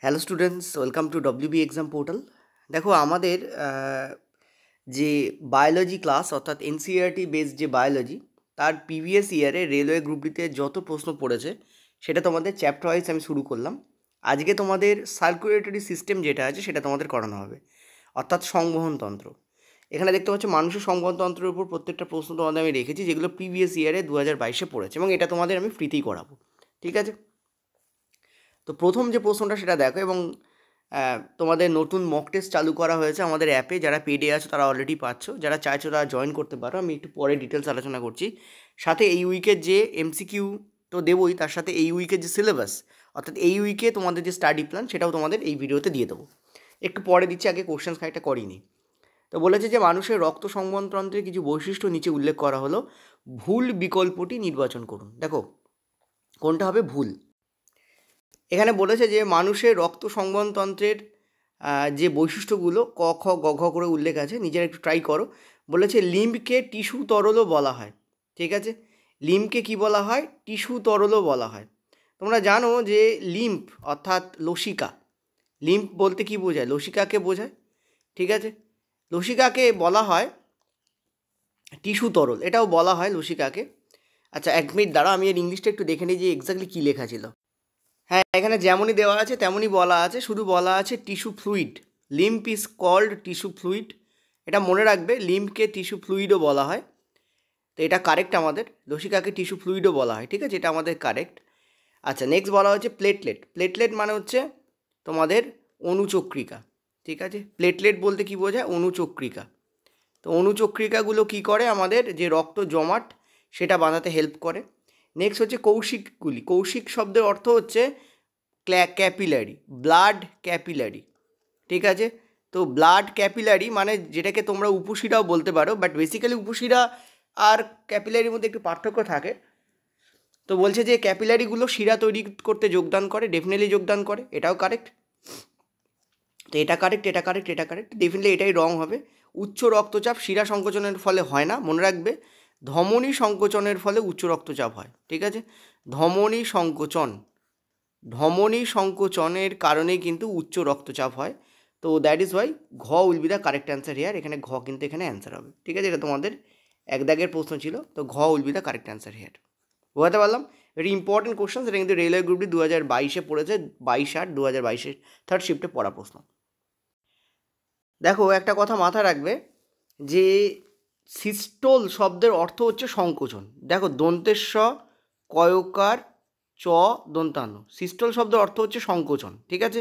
Hello students, welcome to WB exam portal. দেখো আমাদের যে বায়োলজি ক্লাস অর্থাৎ এনসিইআরটি বেসড যে বায়োলজি, তার প্রিভিয়াস ইয়ারে রেলওয়ে গ্রুপ ডিতে যত প্রশ্ন পড়েছে সেটা তোমাদের চ্যাপ্টার ওয়াইজ আমি শুরু করলাম। আজকে তোমাদের সার্কুলেটরি সিস্টেম যেটা আছে সেটা তোমাদের করানো হবে, অর্থাৎ সংবহনতন্ত্র। এখানে দেখতে পাচ্ছ মানুষের সংবহনতন্ত্রের উপর প্রত্যেকটা প্রশ্ন তোমাদের আমি রেখেছি, যেগুলো প্রিভিয়াস ইয়ারে 2022-এ পড়েছে, এবং এটা তোমাদের আমি ফ্রিতেই করাবো। ঠিক আছে, তো প্রথম যে প্রশ্নটা সেটা দেখো, এবং তোমাদের নতুন মক টেস্ট চালু করা হয়েছে আমাদের অ্যাপে। যারা পেডে আছো তারা অলরেডি পাচ্ছ, যারা চাইছো তারা জয়েন করতে পারো। আমি একটু পরে ডিটেলস আলোচনা করছি। সাথে এই উইকের যে এমসিকিউ তো দেবোই, তার সাথে এই উইকের যে সিলেবাস অর্থাৎ এই উইকে তোমাদের যে স্টাডি প্ল্যান সেটাও তোমাদের এই ভিডিওতে দিয়ে দেবো। একটু পরে দিচ্ছি, আগে কোশ্চেন খানিকটা করিনি। তো বলেছে যে মানুষের রক্ত সংবহনতন্ত্রের কিছু বৈশিষ্ট্য নিচে উল্লেখ করা হলো, ভুল বিকল্পটি নির্বাচন করুন। দেখো কোনটা হবে ভুল। এখানে বলেছে যে মানুষের রক্ত সংবহনতন্ত্রের যে বৈশিষ্ট্যগুলো ক খ গ ঘ করে উল্লেখ আছে, নিজেরা একটু ট্রাই করো। বলেছে লিম্বকে টিস্যু তরলও বলা হয়। ঠিক আছে, লিম্বকে কি বলা হয়? টিস্যু তরলও বলা হয়। তোমরা জানো যে লিম্ফ অর্থাৎ লসিকা, লিম্ফ বলতে কি বোঝায়? লসিকাকে বোঝায়। ঠিক আছে, লসিকাকে বলা হয় টিস্যু তরল, এটাও বলা হয় লসিকাকে। আচ্ছা, এক মিনিট দাঁড়াও, আমি এর ইংলিশটা একটু দেখে নিই যে এক্স্যাক্টলি কী লেখা ছিল। হ্যাঁ, এখানে যেমনই দেওয়া আছে তেমনই বলা আছে, শুধু বলা আছে tissue fluid. Lymph is called tissue fluid. এটা মনে রাখবে, লিম্ফকে টিস্যু ফ্লুইডও বলা হয়। তো এটা কারেক্ট, আমাদের লসিকাকে টিস্যু ফ্লুইডও বলা হয়। ঠিক আছে, এটা আমাদের কারেক্ট। আচ্ছা, নেক্সট বলা হচ্ছে প্লেটলেট। প্লেটলেট মানে হচ্ছে তোমাদের অণুচক্রিকা। ঠিক আছে, প্লেটলেট বলতে কী বোঝায়? অণুচক্রিকা। তো অণুচক্রিকাগুলো কী করে? আমাদের যে রক্ত জমাট সেটা বাঁধাতে হেল্প করে। নেক্সট হচ্ছে কৌশিকগুলি। কৌশিক শব্দের অর্থ হচ্ছে ক্যাপিলারি, ব্লাড ক্যাপিলারি। ঠিক আছে, তো ব্লাড ক্যাপিলারি মানে যেটাকে তোমরা উপশিরাও বলতে পারো, বাট বেসিক্যালি উপশিরা আর ক্যাপিলারির মধ্যে একটু পার্থক্য থাকে। তো বলছে যে ক্যাপিলারিগুলো শিরা তৈরি করতে যোগদান করে, ডেফিনেটলি যোগদান করে, এটাও কারেক্ট। তো এটা কারেক্ট, এটা কারেক্ট, এটা কারেক্ট, ডেফিনেটলি এটাই রং হবে। উচ্চ রক্তচাপ শিরা সংকোচনের ফলে হয় না, মনে রাখবে ধমনী সংকোচনের ফলে উচ্চ রক্তচাপ হয়। ঠিক আছে, ধমনী সংকোচন, ধমনী সংকোচনের কারণেই কিন্তু উচ্চ রক্তচাপ হয়। তো দ্যাট ইজ ওয়াই ঘ will be the correct answer here. এখানে ঘ কিন্তু এখানে অ্যান্সার হবে। ঠিক আছে, এটা তোমাদের এক দাগের প্রশ্ন ছিল, তো ঘ will be the correct answer here. বোঝাতে পারলাম? ভেরি ইম্পর্টেন্ট কোশ্চেন, সেটা কিন্তু রেলওয়ে গ্রুপটি 2022-এ পড়েছে, 22/8/2022 থার্ড শিফটে পড়া প্রশ্ন। দেখো একটা কথা মাথায় রাখবে যে সিস্টোল শব্দের অর্থ হচ্ছে সংকোচন। দেখো দন্তেস্ব কয়কার চ দন্তান্ন, সিস্টোল শব্দের অর্থ হচ্ছে সংকোচন। ঠিক আছে,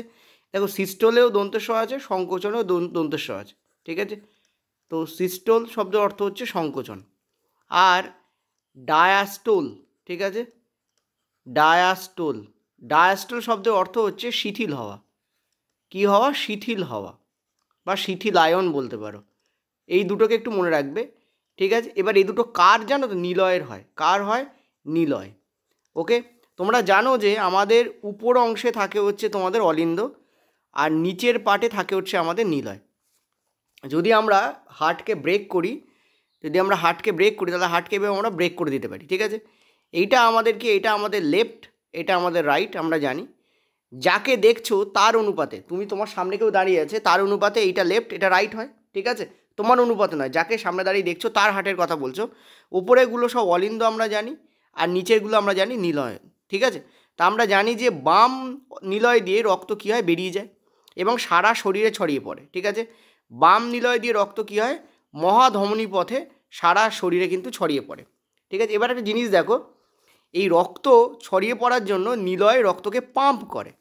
দেখো সিস্টোলেও দন্তেস্ব আছে, সংকোচনেও দন্তেস্ব আছে। ঠিক আছে, তো সিস্টোল শব্দের অর্থ হচ্ছে সংকোচন। আর ডায়াস্টোল, ঠিক আছে, ডায়াস্টোল, ডায়াস্টোল শব্দের অর্থ হচ্ছে শিথিল হওয়া। কী হওয়া? শিথিল হওয়া বা শিথিলায়ন বলতে পারো। এই দুটোকে একটু মনে রাখবে। ঠিক আছে, এবার এই দুটো কার জানো তো? নিলয়ের হয়। কার হয়? নিলয়। ওকে, তোমরা জানো যে আমাদের উপর অংশে থাকে হচ্ছে তোমাদের অলিন্দ, আর নিচের পার্টে থাকে হচ্ছে আমাদের নিলয়। যদি আমরা হার্টকে ব্রেক করি, তাহলে হার্টকে আমরা ব্রেক করে দিতে পারি। ঠিক আছে, এইটা আমাদের লেফট, এটা আমাদের রাইট, আমরা জানি। যাকে দেখছো তার অনুপাতে, তুমি তোমার সামনে কেউ দাঁড়িয়ে আছে, তার অনুপাতে এইটা লেফট এটা রাইট হয়। ঠিক আছে, তোমার অনুপাতে নয়, যাকে সামনে দাঁড়িয়ে দেখছো তার হার্টের কথা বলছো। উপরেগুলো সব অলিন্দ আমরা জানি, আর নিচেরগুলো আমরা জানি নিলয়। ঠিক আছে, তা আমরা জানি যে বাম নিলয় দিয়ে রক্ত কী হয়? বেরিয়ে যায় এবং সারা শরীরে ছড়িয়ে পড়ে। ঠিক আছে, বাম নিলয় দিয়ে রক্ত কী হয়? মহাধমনী পথে সারা শরীরে কিন্তু ছড়িয়ে পড়ে। ঠিক আছে, এবার একটা জিনিস দেখো, এই রক্ত ছড়িয়ে পড়ার জন্য নিলয় রক্তকে পাম্প করে।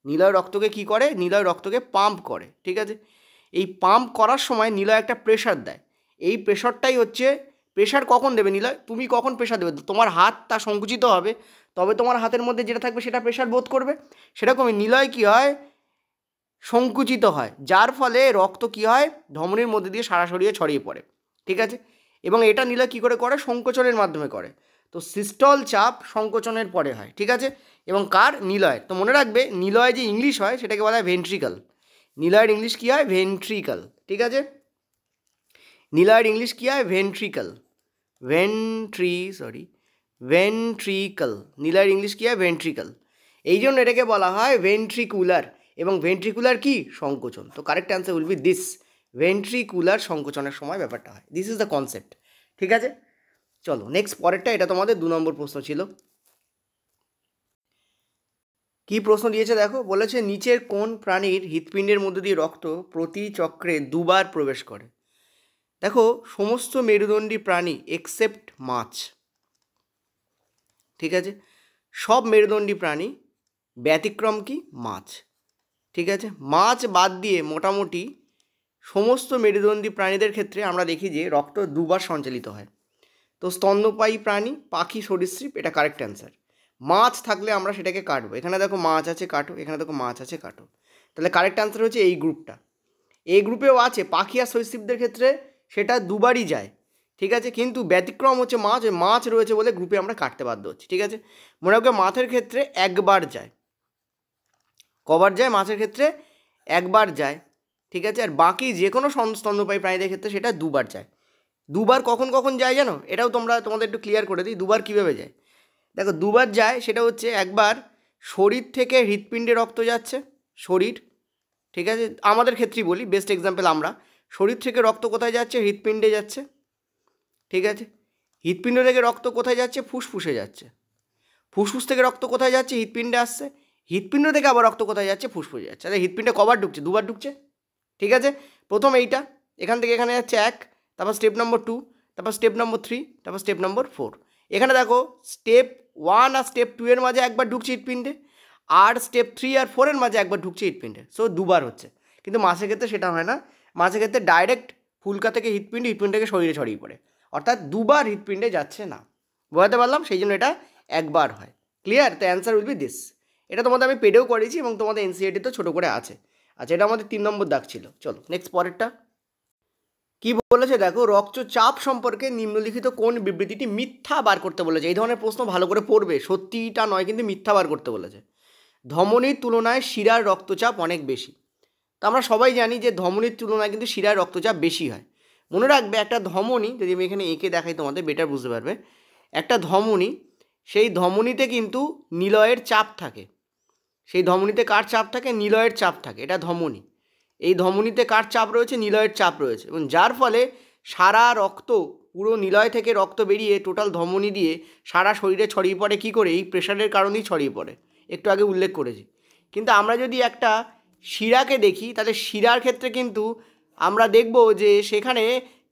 নিলয় রক্তকে কী করে? নিলয় রক্তকে পাম্প করে। ঠিক আছে, এই পাম্প করার সময় নিলয় একটা প্রেশার দেয়। এই প্রেশারটাই হচ্ছে, প্রেশার কখন দেবে নিলয়? তুমি কখন প্রেশার দেবে? তোমার হাতটা সংকুচিত হবে, তবে তোমার হাতের মধ্যে যেটা থাকবে সেটা প্রেশার বোধ করবে। সেরকমই নিলয় কী হয়? সংকুচিত হয়, যার ফলে রক্ত কী হয়? ধমনীর মধ্যে দিয়ে সারা শরীরে ছড়িয়ে পড়ে। ঠিক আছে, এবং এটা নিলয় কী করে করে? সংকোচনের মাধ্যমে করে। তো সিস্টল চাপ সংকোচনের পরে হয়। ঠিক আছে, এবং কার? নিলয়। তো মনে রাখবে নিলয় যে ইংলিশ হয় সেটাকে বলা হয় ভেন্ট্রিকল। নিলয়ের ইংলিশ কী হয়? ভেন্ট্রিকল। ঠিক আছে, নিলয়ের ইংলিশ কী হয়? ভেন্ট্রিকল। ভেন্ট্রিকল। নিলয়ের ইংলিশ কী হয়? ভেন্ট্রিকল। এই জন্য এটাকে বলা হয় ভেন্ট্রিকুলার। এবং ভেন্ট্রিকুলার কি সংকোচন। তো correct answer will be this, ventricular সংকোচনের সময় ব্যাপারটা হয়। This is the concept. ঠিক আছে, চলো নেক্সট পরেরটা, এটা তোমাদের 2 নম্বর প্রশ্ন ছিল। কি প্রশ্ন দিয়েছে দেখো, বলেছে নিচের কোন প্রাণীর হৃৎপিণ্ডের মধ্যে দিয়ে রক্ত প্রতি চক্রে 2বার প্রবেশ করে। দেখো সমস্ত মেরুদণ্ডী প্রাণী এক্সেপ্ট মাছ, ঠিক আছে, সব মেরুদণ্ডী প্রাণী, ব্যতিক্রম কি মাছ। ঠিক আছে, মাছ বাদ দিয়ে মোটামুটি সমস্ত মেরুদণ্ডী প্রাণীদের ক্ষেত্রে আমরা দেখি যে রক্ত 2বার সঞ্চালিত হয়। তো স্তন্যপায়ী প্রাণী, পাখি, সরীসৃপ, এটা কারেক্ট অ্যান্সার। মাছ থাকলে আমরা সেটাকে কাটবো, এখানে দেখো মাছ আছে কাটো, এখানে দেখো মাছ আছে কাটো, তাহলে কারেক্ট অ্যান্সার হচ্ছে এই গ্রুপটা। এই গ্রুপেও আছে পাখি আর সরীসৃপদের ক্ষেত্রে সেটা 2বারই যায়, ঠিক আছে, কিন্তু ব্যতিক্রম হচ্ছে মাছ, ওই মাছ রয়েছে বলে গ্রুপে আমরা কাটতে বাধ্য হচ্ছি। ঠিক আছে, মনে রাখবে মাছের ক্ষেত্রে 1বার যায়, কবার যায় মাছের ক্ষেত্রে 1বার যায়, ঠিক আছে, আর বাকি যে কোনো স্তন্যপায়ী প্রাণীদের ক্ষেত্রে সেটা 2বার যায়। 2বার কখন কখন যায় জানো, এটাও তোমাদের একটু ক্লিয়ার করে দিই, 2বার কীভাবে যায়। দেখো 2বার যায়, সেটা হচ্ছে একবার শরীর থেকে হৃৎপিণ্ডে রক্ত যাচ্ছে, শরীর, ঠিক আছে, আমাদের ক্ষেত্রেই বলি, বেস্ট এক্সাম্পল আমরা, শরীর থেকে রক্ত কোথায় যাচ্ছে, হৃৎপিণ্ডে যাচ্ছে, ঠিক আছে, হৃৎপিণ্ড থেকে রক্ত কোথায় যাচ্ছে, ফুসফুসে যাচ্ছে, ফুসফুস থেকে রক্ত কোথায় যাচ্ছে, হৃৎপিণ্ডে আসছে, হৃৎপিণ্ড থেকে আবার রক্ত কোথায় যাচ্ছে, ফুসফুসে যাচ্ছে। তাহলে হৃৎপিণ্ডে কবার ঢুকছে, 2বার ঢুকছে, ঠিক আছে। প্রথম এইটা, এখান থেকে এখানে যাচ্ছে 1, তারপর স্টেপ নম্বর 2, তারপর স্টেপ নম্বর 3, তারপর স্টেপ নম্বর 4। এখানে দেখো স্টেপ 1 আর স্টেপ 2 এর মাঝে একবার ঢুকছে হৃৎপিণ্ডে, আর স্টেপ 3 আর 4 এর মাঝে একবার ঢুকছে হৃৎপিণ্ডে, সো 2বার হচ্ছে। কিন্তু মাছের ক্ষেত্রে সেটা হয় না, মাছের ক্ষেত্রে ডাইরেক্ট ফুলকা থেকে হৃৎপিণ্ড, হৃৎপিণ্ড থেকে শরীরে ছড়িয়ে পড়ে, অর্থাৎ 2বার হৃৎপিণ্ডে যাচ্ছে না। বোঝাতে পারলাম, সেই জন্য এটা 1বার হয়। ক্লিয়ার? তো অ্যান্সার উইল বি দিস। এটা তোমাদের আমি পেডেও করেছি এবং তোমাদের এনসিইআরটিতে ছোটো করে আছে। আচ্ছা, এটা আমাদের 3 নম্বর দাগ ছিল। চলো নেক্সট পরেরটা কি বলেছে দেখো, রক্তচাপ সম্পর্কে নিম্নলিখিত কোন বিবৃতিটি মিথ্যা বার করতে বলেছে। এই ধরনের প্রশ্ন ভালো করে পড়বে, সত্যিটা নয় কিন্তু মিথ্যা বার করতে বলেছে। ধমনীর তুলনায় শিরার রক্তচাপ অনেক বেশি। তো আমরা সবাই জানি যে ধমনীর তুলনায় কিন্তু শিরার রক্তচাপ বেশি হয়। মনে রাখবে একটা ধমনী, যদি আমি এখানে এঁকে দেখাই তোমাদের বেটার বুঝতে পারবে, একটা ধমনী, সেই ধমনীতে কিন্তু নিলয়ের চাপ থাকে। সেই ধমনীতে কার চাপ থাকে? নিলয়ের চাপ থাকে, এটা ধমনী। এই ধমনীতে কার চাপ রয়েছে? নিলয়ের চাপ রয়েছে, এবং যার ফলে সারা রক্ত, পুরো নিলয় থেকে রক্ত বেরিয়ে টোটাল ধমনী দিয়ে সারা শরীরে ছড়িয়ে পড়ে। কী করে? এই প্রেশারের কারণেই ছড়িয়ে পড়ে, একটু আগে উল্লেখ করেছি। কিন্তু আমরা যদি একটা শিরাকে দেখি, তাহলে শিরার ক্ষেত্রে কিন্তু আমরা দেখব যে সেখানে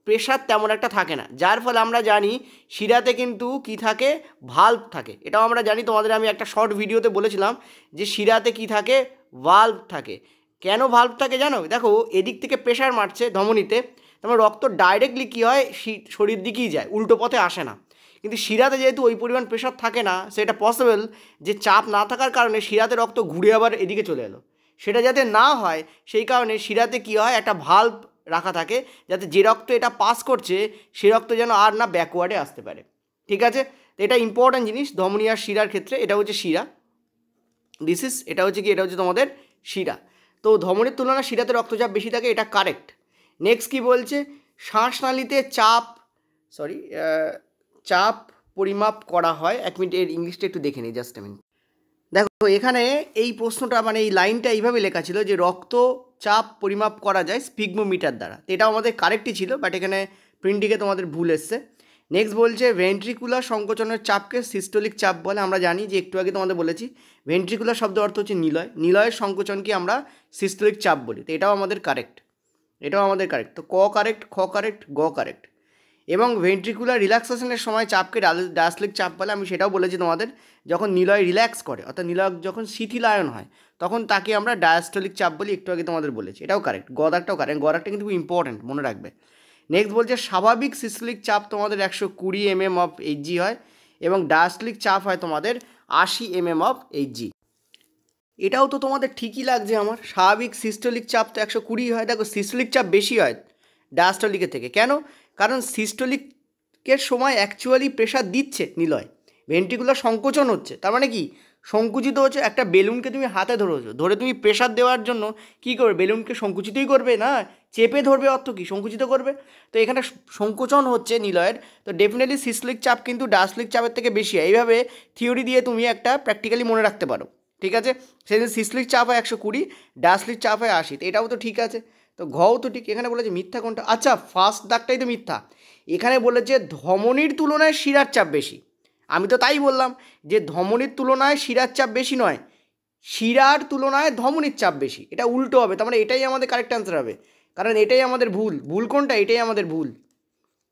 প্রেশার তেমন একটা থাকে না, যার ফলে আমরা জানি শিরাতে কিন্তু কি থাকে? ভাল্ব থাকে। এটাও আমরা জানি, তোমাদের আমি একটা শর্ট ভিডিওতে বলেছিলাম যে শিরাতে কি থাকে? ভাল্ব থাকে। কেন ভাল্ব থাকে জানো? দেখো এদিক থেকে প্রেশার মারছে ধমনীতে, তারপর রক্ত ডাইরেক্টলি কী হয়? শরীর দিকেই যায়, উল্টো পথে আসে না। কিন্তু শিরাতে যেহেতু ওই পরিমাণ প্রেশার থাকে না, সেটা পসিবল যে চাপ না থাকার কারণে শিরাতে রক্ত ঘুরে আবার এদিকে চলে এলো। সেটা যাতে না হয় সেই কারণে শিরাতে কী হয়? একটা ভাল্ব রাখা থাকে, যাতে যে রক্ত এটা পাস করছে সে রক্ত যেন আর না ব্যাকওয়ার্ডে আসতে পারে। ঠিক আছে, তো এটা ইম্পর্ট্যান্ট জিনিস ধমনী আর শিরার ক্ষেত্রে। এটা হচ্ছে শিরা, এটা হচ্ছে কি? এটা হচ্ছে তোমাদের শিরা। তো ধমনীর তুলনায় শিরাতে রক্তচাপ বেশি থাকে, এটা কারেক্ট। নেক্সট কি বলছে? শ্বাসনালীতে চাপ পরিমাপ করা হয়। 1 মিনিট, এর ইংলিশটা একটু দেখে নিই, জাস্ট মিনিট। দেখো এখানে এই প্রশ্নটা, মানে এই লাইনটা এইভাবে লেখা ছিল যে রক্তচাপ পরিমাপ করা যায় স্পিগমোমিটার দ্বারা। তো এটাও আমাদের কারেক্টই ছিল, বাট এখানে প্রিন্টিংয়ে তোমাদের ভুল এসছে। নেক্সট বলছে ভেন্ট্রিকুলার সংকোচনের চাপকে সিস্টোলিক চাপ বলে। আমরা জানি যে একটু আগে তোমাদের বলেছি ভেন্ট্রিকুলার শব্দ অর্থ হচ্ছে নিলয়, নিলয়ের সংকোচনকে আমরা সিস্টোলিক চাপ বলি। তো এটাও আমাদের কারেক্ট, তো ক কারেক্ট, খ কারেক্ট, গ কারেক্ট। এবং ভেন্ট্রিকুলার রিল্যাক্সেশনের সময় চাপকে ডায়াস্টলিক চাপ বলে। আমি সেটাও বলেছি তোমাদের, যখন নিলয় রিল্যাক্স করে, অর্থাৎ নিলয় যখন শিথিলায়ন হয়, তখন তাকে আমরা ডায়াস্টলিক চাপ বলি, একটু আগে তোমাদের বলেছি। এটাও কারেক্ট, গদারটাও কারেক্ট, গদারটা কিন্তু খুব ইম্পর্টেন্ট, মনে রাখবে। নেক্সট বলছে স্বাভাবিক সিস্টোলিক চাপ তোমাদের 120 mm অফ এইচজি হয়, এবং ডায়াস্টলিক চাপ হয় তোমাদের 80 mm অফ এইচজি। এটাও তো তোমাদের ঠিকই লাগছে আমার, স্বাভাবিক সিস্টোলিক চাপ তো 120 হয়। দেখো সিস্টোলিক চাপ বেশি হয় ডায়াস্টলিকের থেকে। কেন? কারণ সিস্টোলিকের সময় অ্যাকচুয়ালি প্রেশার দিচ্ছে নিলয়, ভেন্ট্রিকুলার সংকোচন হচ্ছে। তার মানে কি? সংকুচিত হচ্ছে। একটা বেলুনকে তুমি হাতে ধরে তুমি প্রেশার দেওয়ার জন্য কী করবে? বেলুনকে সংকুচিতই করবে না, চেপে ধরবে, অর্থ কি? সংকুচিত করবে। তো এখানে সংকোচন হচ্ছে নিলয়ের, তো ডেফিনেটলি সিস্টোলিক চাপ কিন্তু ডায়াস্টলিক চাপের থেকে বেশি হয়। এইভাবে থিওরি দিয়ে তুমি একটা প্র্যাকটিক্যালি মনে রাখতে পারো। ঠিক আছে, সেদিন সিস্টলিক চাপ হয় 120, ডায়াস্টলিক চাপ হয় 80, তো এটাও তো ঠিক আছে। তো ঘও তো ঠিক। এখানে বলেছে মিথ্যা কোনটা? আচ্ছা, ফার্স্ট দাগটাই তো মিথ্যা। এখানে বলেছে ধমনির তুলনায় শিরার চাপ বেশি। আমি তো তাই বললাম যে ধমনির তুলনায় শিরার চাপ বেশি নয়, শিরার তুলনায় ধমনির চাপ বেশি। এটা উল্টো হবে, তার মানে এটাই আমাদের কারেক্ট অ্যান্সার হবে, কারণ এটাই আমাদের ভুল। ভুল কোনটা? এটাই আমাদের ভুল।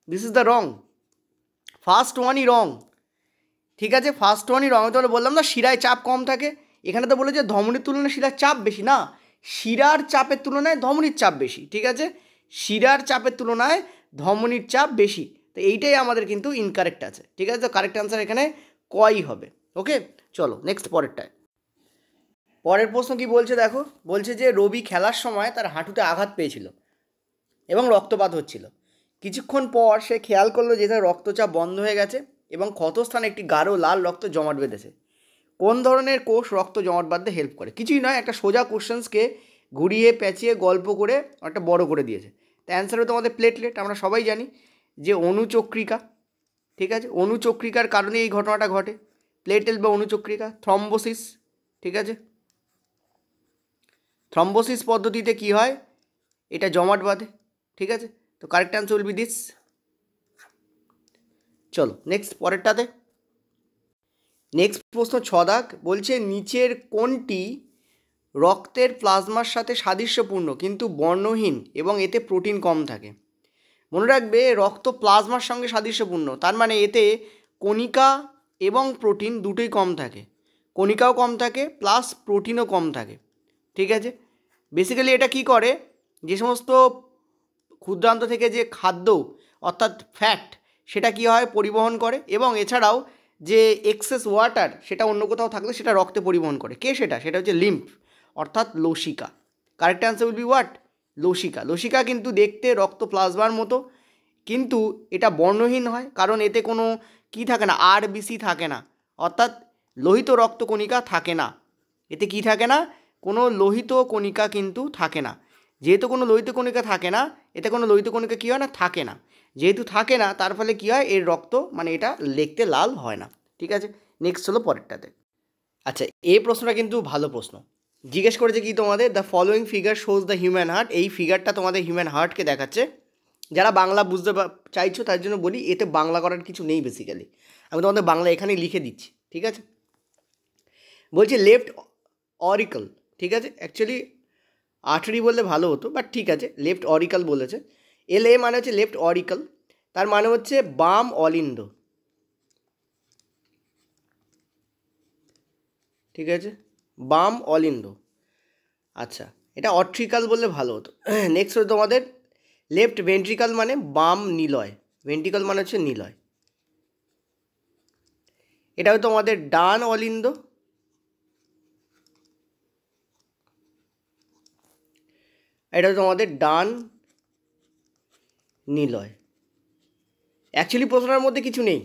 This is the wrong, first ওয়ানই রং। ঠিক আছে, ফার্স্ট ওয়ানই রং। তাহলে বললাম না শিরায় চাপ কম থাকে, এখানে তো বলেছে ধমনির তুলনায় শিরার চাপ বেশি, না শিরার চাপের তুলনায় ধমনির চাপ বেশি। ঠিক আছে, শিরার চাপের তুলনায় ধমনির চাপ বেশি, তো এইটাই আমাদের কিন্তু ইনকারেক্ট আছে। ঠিক আছে, তো কারেক্ট অ্যান্সার এখানে কই হবে। ওকে, চলো নেক্সট পরেরটায়। পরের প্রশ্ন কি বলছে দেখো, বলছে যে রবি খেলার সময় তার হাঁটুতে আঘাত পেয়েছিল এবং রক্তপাত হচ্ছিল। কিছুক্ষণ পর সে খেয়াল করলো যে তার রক্তচাপ বন্ধ হয়ে গেছে এবং ক্ষতস্থানে একটি গাঢ় লাল রক্ত জমাট বেঁধেছে। কোন ধরনের কোষ রক্ত জমাট বাঁধতে হেল্প করে? কিছুই নয়, একটা সোজা কোশ্চেন্সকে ঘুরিয়ে পেঁচিয়ে গল্প করে একটা বড় করে দিয়েছে। তো অ্যান্সার হতো আমাদের প্লেটলেট। আমরা সবাই জানি যে অনুচক্রিকা। ঠিক আছে, অনুচক্রিকার কারণে এই ঘটনাটা ঘটে, প্লেটেল বা অনুচক্রিকা। থ্রম্বোসিস, ঠিক আছে, থ্রম্বোসিস পদ্ধতিতে কি হয়? এটা জমাট বাঁধে। ঠিক আছে, তো correct answer will be this. চলো নেক্সট পরেরটাতে। নেক্সট প্রশ্ন 6 দাগ, বলছে নিচের কোনটি রক্তের প্লাজমার সাথে সাদৃশ্যপূর্ণ কিন্তু বর্ণহীন এবং এতে প্রোটিন কম থাকে? মনে রাখবে রক্ত প্লাজমার সঙ্গে সাদৃশ্যপূর্ণ, তার মানে এতে কণিকা এবং প্রোটিন দুটোই কম থাকে, কণিকাও কম থাকে প্লাস প্রোটিনও কম থাকে। ঠিক আছে, বেসিক্যালি এটা কি করে, যে সমস্ত ক্ষুদ্রান্ত থেকে যে খাদ্য অর্থাৎ ফ্যাট সেটা কি হয় পরিবহন করে, এবং এছাড়াও যে এক্সেস ওয়াটার সেটা অন্য কোথাও থাকলে সেটা রক্তে পরিবহন করে। কে সেটা? সেটা হচ্ছে লিম্ফ অর্থাৎ লসিকা। Correct answer will be what? লসিকা। লসিকা কিন্তু দেখতে রক্ত প্লাজমার মতো, কিন্তু এটা বর্ণহীন হয়, কারণ এতে কোনো কি থাকে না, আরবিসি থাকে না, অর্থাৎ লোহিত রক্তকণিকা থাকে না। এতে কি থাকে না? কোনো লোহিত কণিকা কিন্তু থাকে না। যেহেতু কোনো লোহিত কণিকা থাকে না, এতে কোনো লোহিত কণিকা কী হয় না, থাকে না। যেহেতু থাকে না, তার ফলে কী হয়, এর রক্ত মানে এটা দেখতে লাল হয় না। ঠিক আছে, নেক্সট হলো পরেরটাতে। আচ্ছা, এই প্রশ্নটা কিন্তু ভালো প্রশ্ন। জিজ্ঞেস করেছে কি তোমাদের, the following figure shows the human heart. এই ফিগারটা তোমাদের হিউম্যান হার্টকে দেখাচ্ছে। যারা বাংলা বুঝতে চাইছো তার জন্য বলি, এতে বাংলা করার কিছু নেই বেসিক্যালি, আমি তোমাদের বাংলা এখানেই লিখে দিচ্ছি। ঠিক আছে, বলছি লেফট অরিকল। ঠিক আছে, অ্যাকচুয়ালি আর্টারি বললে ভালো হতো, বাট ঠিক আছে, লেফট অরিকল বলেছে। LA মানে হচ্ছে লেফট অরিকল, তার মানে হচ্ছে বাম অলিন্দ। ঠিক আছে, বাম অলিন্দ। আচ্ছা, এটা অট্রিকাল বললে ভালো হতো। নেক্সট হচ্ছে তোমাদের লেফট ভেন্ট্রিকাল মানে বাম নিলয়, ভেন্ট্রিকাল মানে হচ্ছে নিলয়। এটা হচ্ছে তোমাদের ডান অলিন্দ। এটা হচ্ছে তোমাদের ডান নিলয়। অ্যাকচুয়ালি প্রশ্নের মধ্যে কিছু নেই,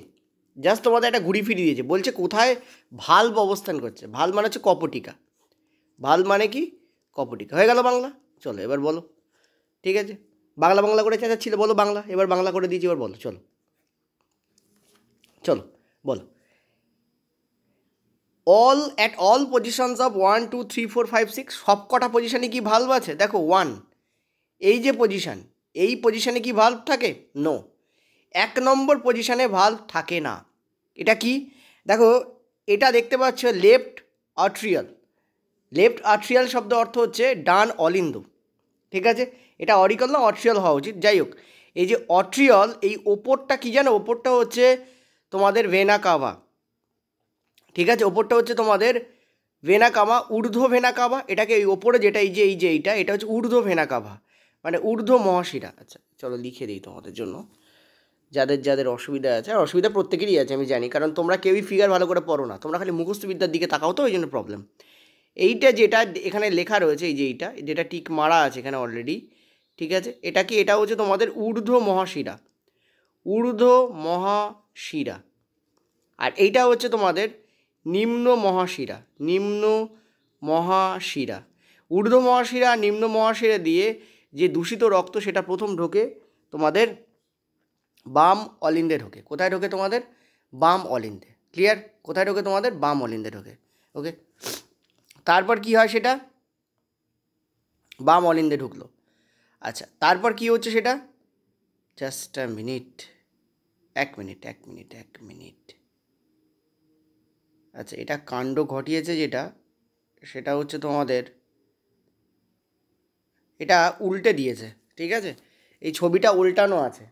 জাস্ট তোমাদের একটা ঘুরি ফিরিয়ে দিয়েছে। বলছে কোথায় ভালভ অবস্থান করছে। ভালভ মানে হচ্ছে কপটিকা। ভালভ মানে কি? কপটিকা। হয়ে গেল বাংলা। চলো এবার বলো। ঠিক আছে, বাংলা বাংলা করে চেঁচাচ্ছিলে, বলো বাংলা। এবার বাংলা করে দিয়েছি, এবার বলো। চলো চলো বলো। অল পজিশনস অফ 1 2 3 4 5 6, সব কটা পজিশানে কি ভালভ আছে? দেখো 1, এই যে পজিশান, এই পজিশানে কি ভালভ থাকে? নো। 1 নম্বর পজিশানে ভালভ থাকে না। এটা কি? দেখো, এটা দেখতে পাচ্ছ লেফট আর্ট্রিয়াল। লেফট আর্ট্রিয়াল শব্দ অর্থ হচ্ছে ডান অলিন্দ। ঠিক আছে, এটা অরিকল না অট্রিয়াল হওয়া উচিত, যাই হোক। এই যে অট্রিয়াল, এই ওপরটা কি জানো? ওপরটা হচ্ছে তোমাদের ভেনা কাভা। ঠিক আছে, ওপরটা হচ্ছে তোমাদের ভেনা কাভা, ঊর্ধ্ব ভেনা কাভা। এটাকে এই ওপরে যেটা এইটা এটা হচ্ছে ঊর্ধ্ব ভেনা কাভা, মানে ঊর্ধ্ব মহাশিরা। আচ্ছা চলো লিখে দিই তোমাদের জন্য, যাদের যাদের অসুবিধা আছে। আর অসুবিধা প্রত্যেকেরই আছে আমি জানি, কারণ তোমরা কেউই ফিগার ভালো করে পড়ো না, তোমরা খালি মুখস্থবিদ্যার দিকে তাকাও, তো ওই জন্য প্রবলেম। এইটা যেটা এখানে লেখা রয়েছে, এই যে এইটা যেটা টিক মারা আছে এখানে অলরেডি, ঠিক আছে, এটা কি? এটা হচ্ছে তোমাদের ঊর্ধ্ব মহাশিরা, ঊর্ধ্ব মহাশিরা। আর এইটা হচ্ছে তোমাদের নিম্ন মহাশিরা, নিম্ন মহাশিরা। ঊর্ধ্ব মহাশিরা নিম্ন মহাশিরা দিয়ে যে দূষিত রক্ত সেটা প্রথম ঢোকে তোমাদের বাম অলিন্দে ঢোকে। কোথায় ঢোকে? তোমাদের বাম অলিন্দে। ক্লিয়ার? কোথায় ঢোকে? তোমাদের বাম অলিন্দে ঢোকে। ওকে, তারপর কি হয় সেটা, বাম অলিন্দে ঢুকলো। আচ্ছা, তারপর কি হচ্ছে সেটা, জাস্ট আ মিনিট, এক মিনিট। আচ্ছা, এটা কাণ্ড ঘটিয়েছে যেটা, সেটা হচ্ছে তোমাদের এটা উল্টে দিয়েছে, ঠিক আছে? এই ছবিটা উল্টানো আছে,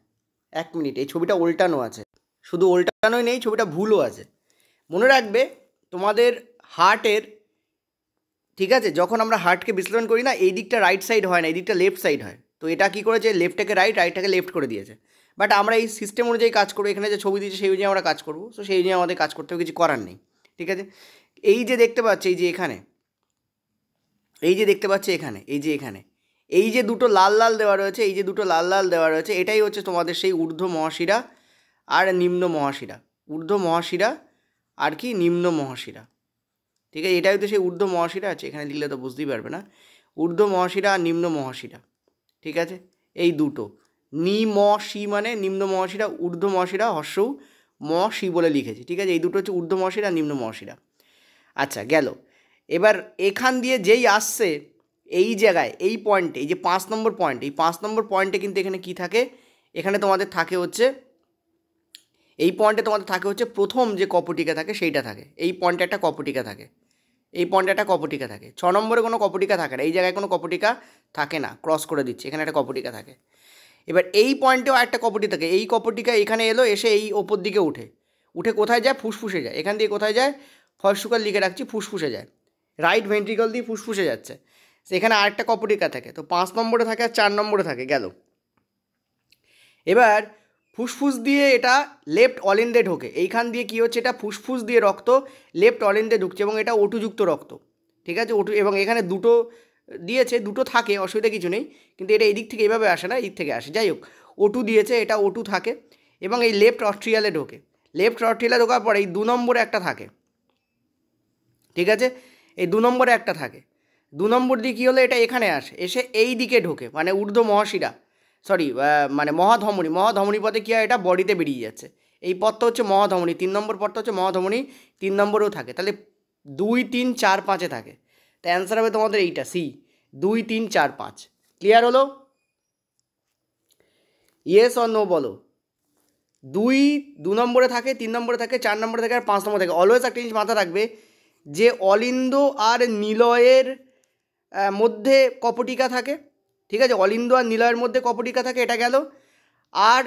এক মিনিট, এই ছবিটা উল্টানো আছে। শুধু উল্টানোই নেই, ছবিটা ভুলও আছে। মনে রাখবে তোমাদের হার্টের, ঠিক আছে, যখন আমরা হার্টকে বিশ্লেষণ করি না, এই দিকটা রাইট সাইড হয় না, এই দিকটা লেফট সাইড হয়। তো এটা কী করেছে, লেফটটাকে রাইট, রাইটটাকে লেফট করে দিয়েছে। বাট আমরা এই সিস্টেম অনুযায়ী কাজ করবো, এখানে যে ছবি দিয়েছে সেই অনুযায়ী আমরা কাজ করবো, সো সেই অনুযায়ী আমাদের কাজ করতে হবে, কিছু করার নেই, ঠিক আছে? এই যে দেখতে পাচ্ছ, এই যে এখানে, এই যে দেখতে পাচ্ছ এখানে, এই যে এখানে, এই যে দুটো লাল লাল দেওয়া রয়েছে, এই যে দুটো লাল লাল দেওয়া রয়েছে, এটাই হচ্ছে তোমাদের সেই ঊর্ধ্ব মহাশিরা আর নিম্ন মহাশিরা। ঊর্ধ্ব মহাশিরা আর কি নিম্ন মহাশিরা, ঠিক আছে? এটাই তো সেই ঊর্ধ্ব মহাশিরা আছে, এখানে লিখলে তো বুঝতেই পারবে না। ঊর্ধ্ব মহাশিরা আর নিম্ন মহাশিরা, ঠিক আছে? এই দুটো নি ম শি মানে নিম্ন মহাশিরা, ঊর্ধ্ব মহাশিরা হর্ষৌ ম শি বলে লিখেছি, ঠিক আছে? এই দুটো হচ্ছে ঊর্ধ্ব মহাশিরা আর নিম্ন মহাশিরা। আচ্ছা, গেল। এবার এখান দিয়ে যেই আসছে এই জায়গায়, এই পয়েন্টে, এই যে 5 নম্বর পয়েন্ট, এই 5 নম্বর পয়েন্টে কিন্তু এখানে কি থাকে, এখানে তোমাদের থাকে হচ্ছে, এই পয়েন্টে তোমাদের থাকে হচ্ছে প্রথম যে কপটিকা থাকে সেইটা থাকে, এই পয়েন্টে একটা কপটিকা থাকে, এই পয়েন্টে একটা কপটিকা থাকে। 6 নম্বরে কোনো কপটিকা থাকে না, এই জায়গায় কোনো কপটিকা থাকে না, ক্রস করে দিচ্ছে, এখানে একটা কপটিকা থাকে। এবার এই পয়েন্টেও একটা কপটি থাকে, এই কপটিকা এখানে এলো, এসে এই ওপর দিকে উঠে কোথায় যায়, ফুসফুসে যায়। এখান দিয়ে কোথায় যায়, ফয়সুকার লিখে রাখছি, ফুসফুসে যায়, রাইট ভেন্ট্রিকল দিয়ে ফুসফুসে যাচ্ছে। সেখানে আরেকটা কপটিকা থাকে, তো 5 নম্বরে থাকে আর 4 নম্বরে থাকে, গেল। এবার ফুসফুস দিয়ে এটা লেফট অলিন্দে ঢোকে, এইখান দিয়ে কী হচ্ছে, এটা ফুসফুস দিয়ে রক্ত লেফট অলিন্দে ঢুকছে, এবং এটা ওটুযুক্ত রক্ত, ঠিক আছে? ওটু, এবং এখানে দুটো দিয়েছে, দুটো থাকে, অসুবিধা কিছু নেই, কিন্তু এটা এই দিক থেকে এইভাবে আসে না, এই থেকে আসে। যাই হোক, ওটু দিয়েছে, এটা ওটু থাকে, এবং এই লেফট অস্ট্রিয়ালে ঢোকে। লেফট অস্ট্রিয়ালে ঢোকার পরে এই 2 নম্বরে একটা থাকে, ঠিক আছে? এই 2 নম্বরে একটা থাকে, 2 নম্বর দিয়ে কী হলো, এটা এখানে আসে, এসে এই দিকে ঢোকে, মানে ঊর্ধ্ব মহাশিরা, সরি, মানে মহাধমনী পথে কী হয়, এটা বডিতে বেরিয়ে যাচ্ছে। এই পথটা হচ্ছে মহাধমনী, 3 নম্বর পথটা হচ্ছে মহাধমনী, 3 নম্বরেও থাকে, তাহলে 2, 3, 4, 5-এ থাকে। তো অ্যান্সার হবে তোমাদের এইটা, সি, 2, 3, 4, 5। ক্লিয়ার হলো? ইয়েস অর নো বলো। 2 নম্বরে থাকে, 3 নম্বরে থাকে, 4 নম্বরে থাকে আর 5 নম্বরে থাকে। অলওয়েজ একটা জিনিস মাথা রাখবে যে অলিন্দ আর নিলয়ের মধ্যে কপটিকা থাকে, ঠিক আছে? অলিন্দ আর নিলয়ের মধ্যে কপটিকা থাকে, এটা গেল। আর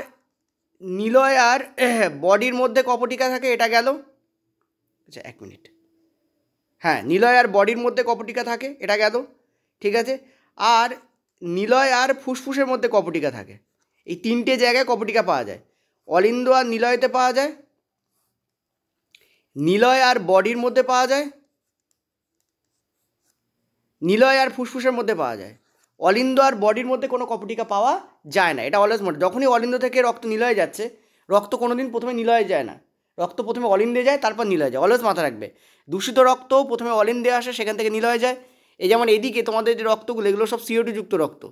নিলয় আর বডির মধ্যে কপটিকা থাকে, এটা গেল। আচ্ছা, এক মিনিট, হ্যাঁ, নিলয় আর বডির মধ্যে কপটিকা থাকে, এটা গেল, ঠিক আছে? আর নিলয় আর ফুসফুসের মধ্যে কপটিকা থাকে, এই 3টে জায়গায় কপটিকা পাওয়া যায়। অলিন্দ আর নিলয়তে পাওয়া যায়, নিলয় আর বডির মধ্যে পাওয়া যায়, নিলয় আর ফুসফুসের মধ্যে পাওয়া যায়। অলিন্দ আর বডির মধ্যে কোনো কপটিকা পাওয়া যায় না, এটা অলওয়েজ মনে। যখনই অলিন্দ থেকে রক্ত নিলয়ে যাচ্ছে, রক্ত কোনোদিন প্রথমে নিলয়ে যায় না, রক্ত প্রথমে অলিন্দে যায়, তারপর নিলয়ে যায়, অলওয়েজ মাথা রাখবে। দূষিত রক্ত প্রথমে অলিন্দে আসে, সেখান থেকে নিলয়ে যায়। এই যেমন এদিকে তোমাদের যে রক্তগুলো, এগুলো সব CO2 যুক্ত রক্ত,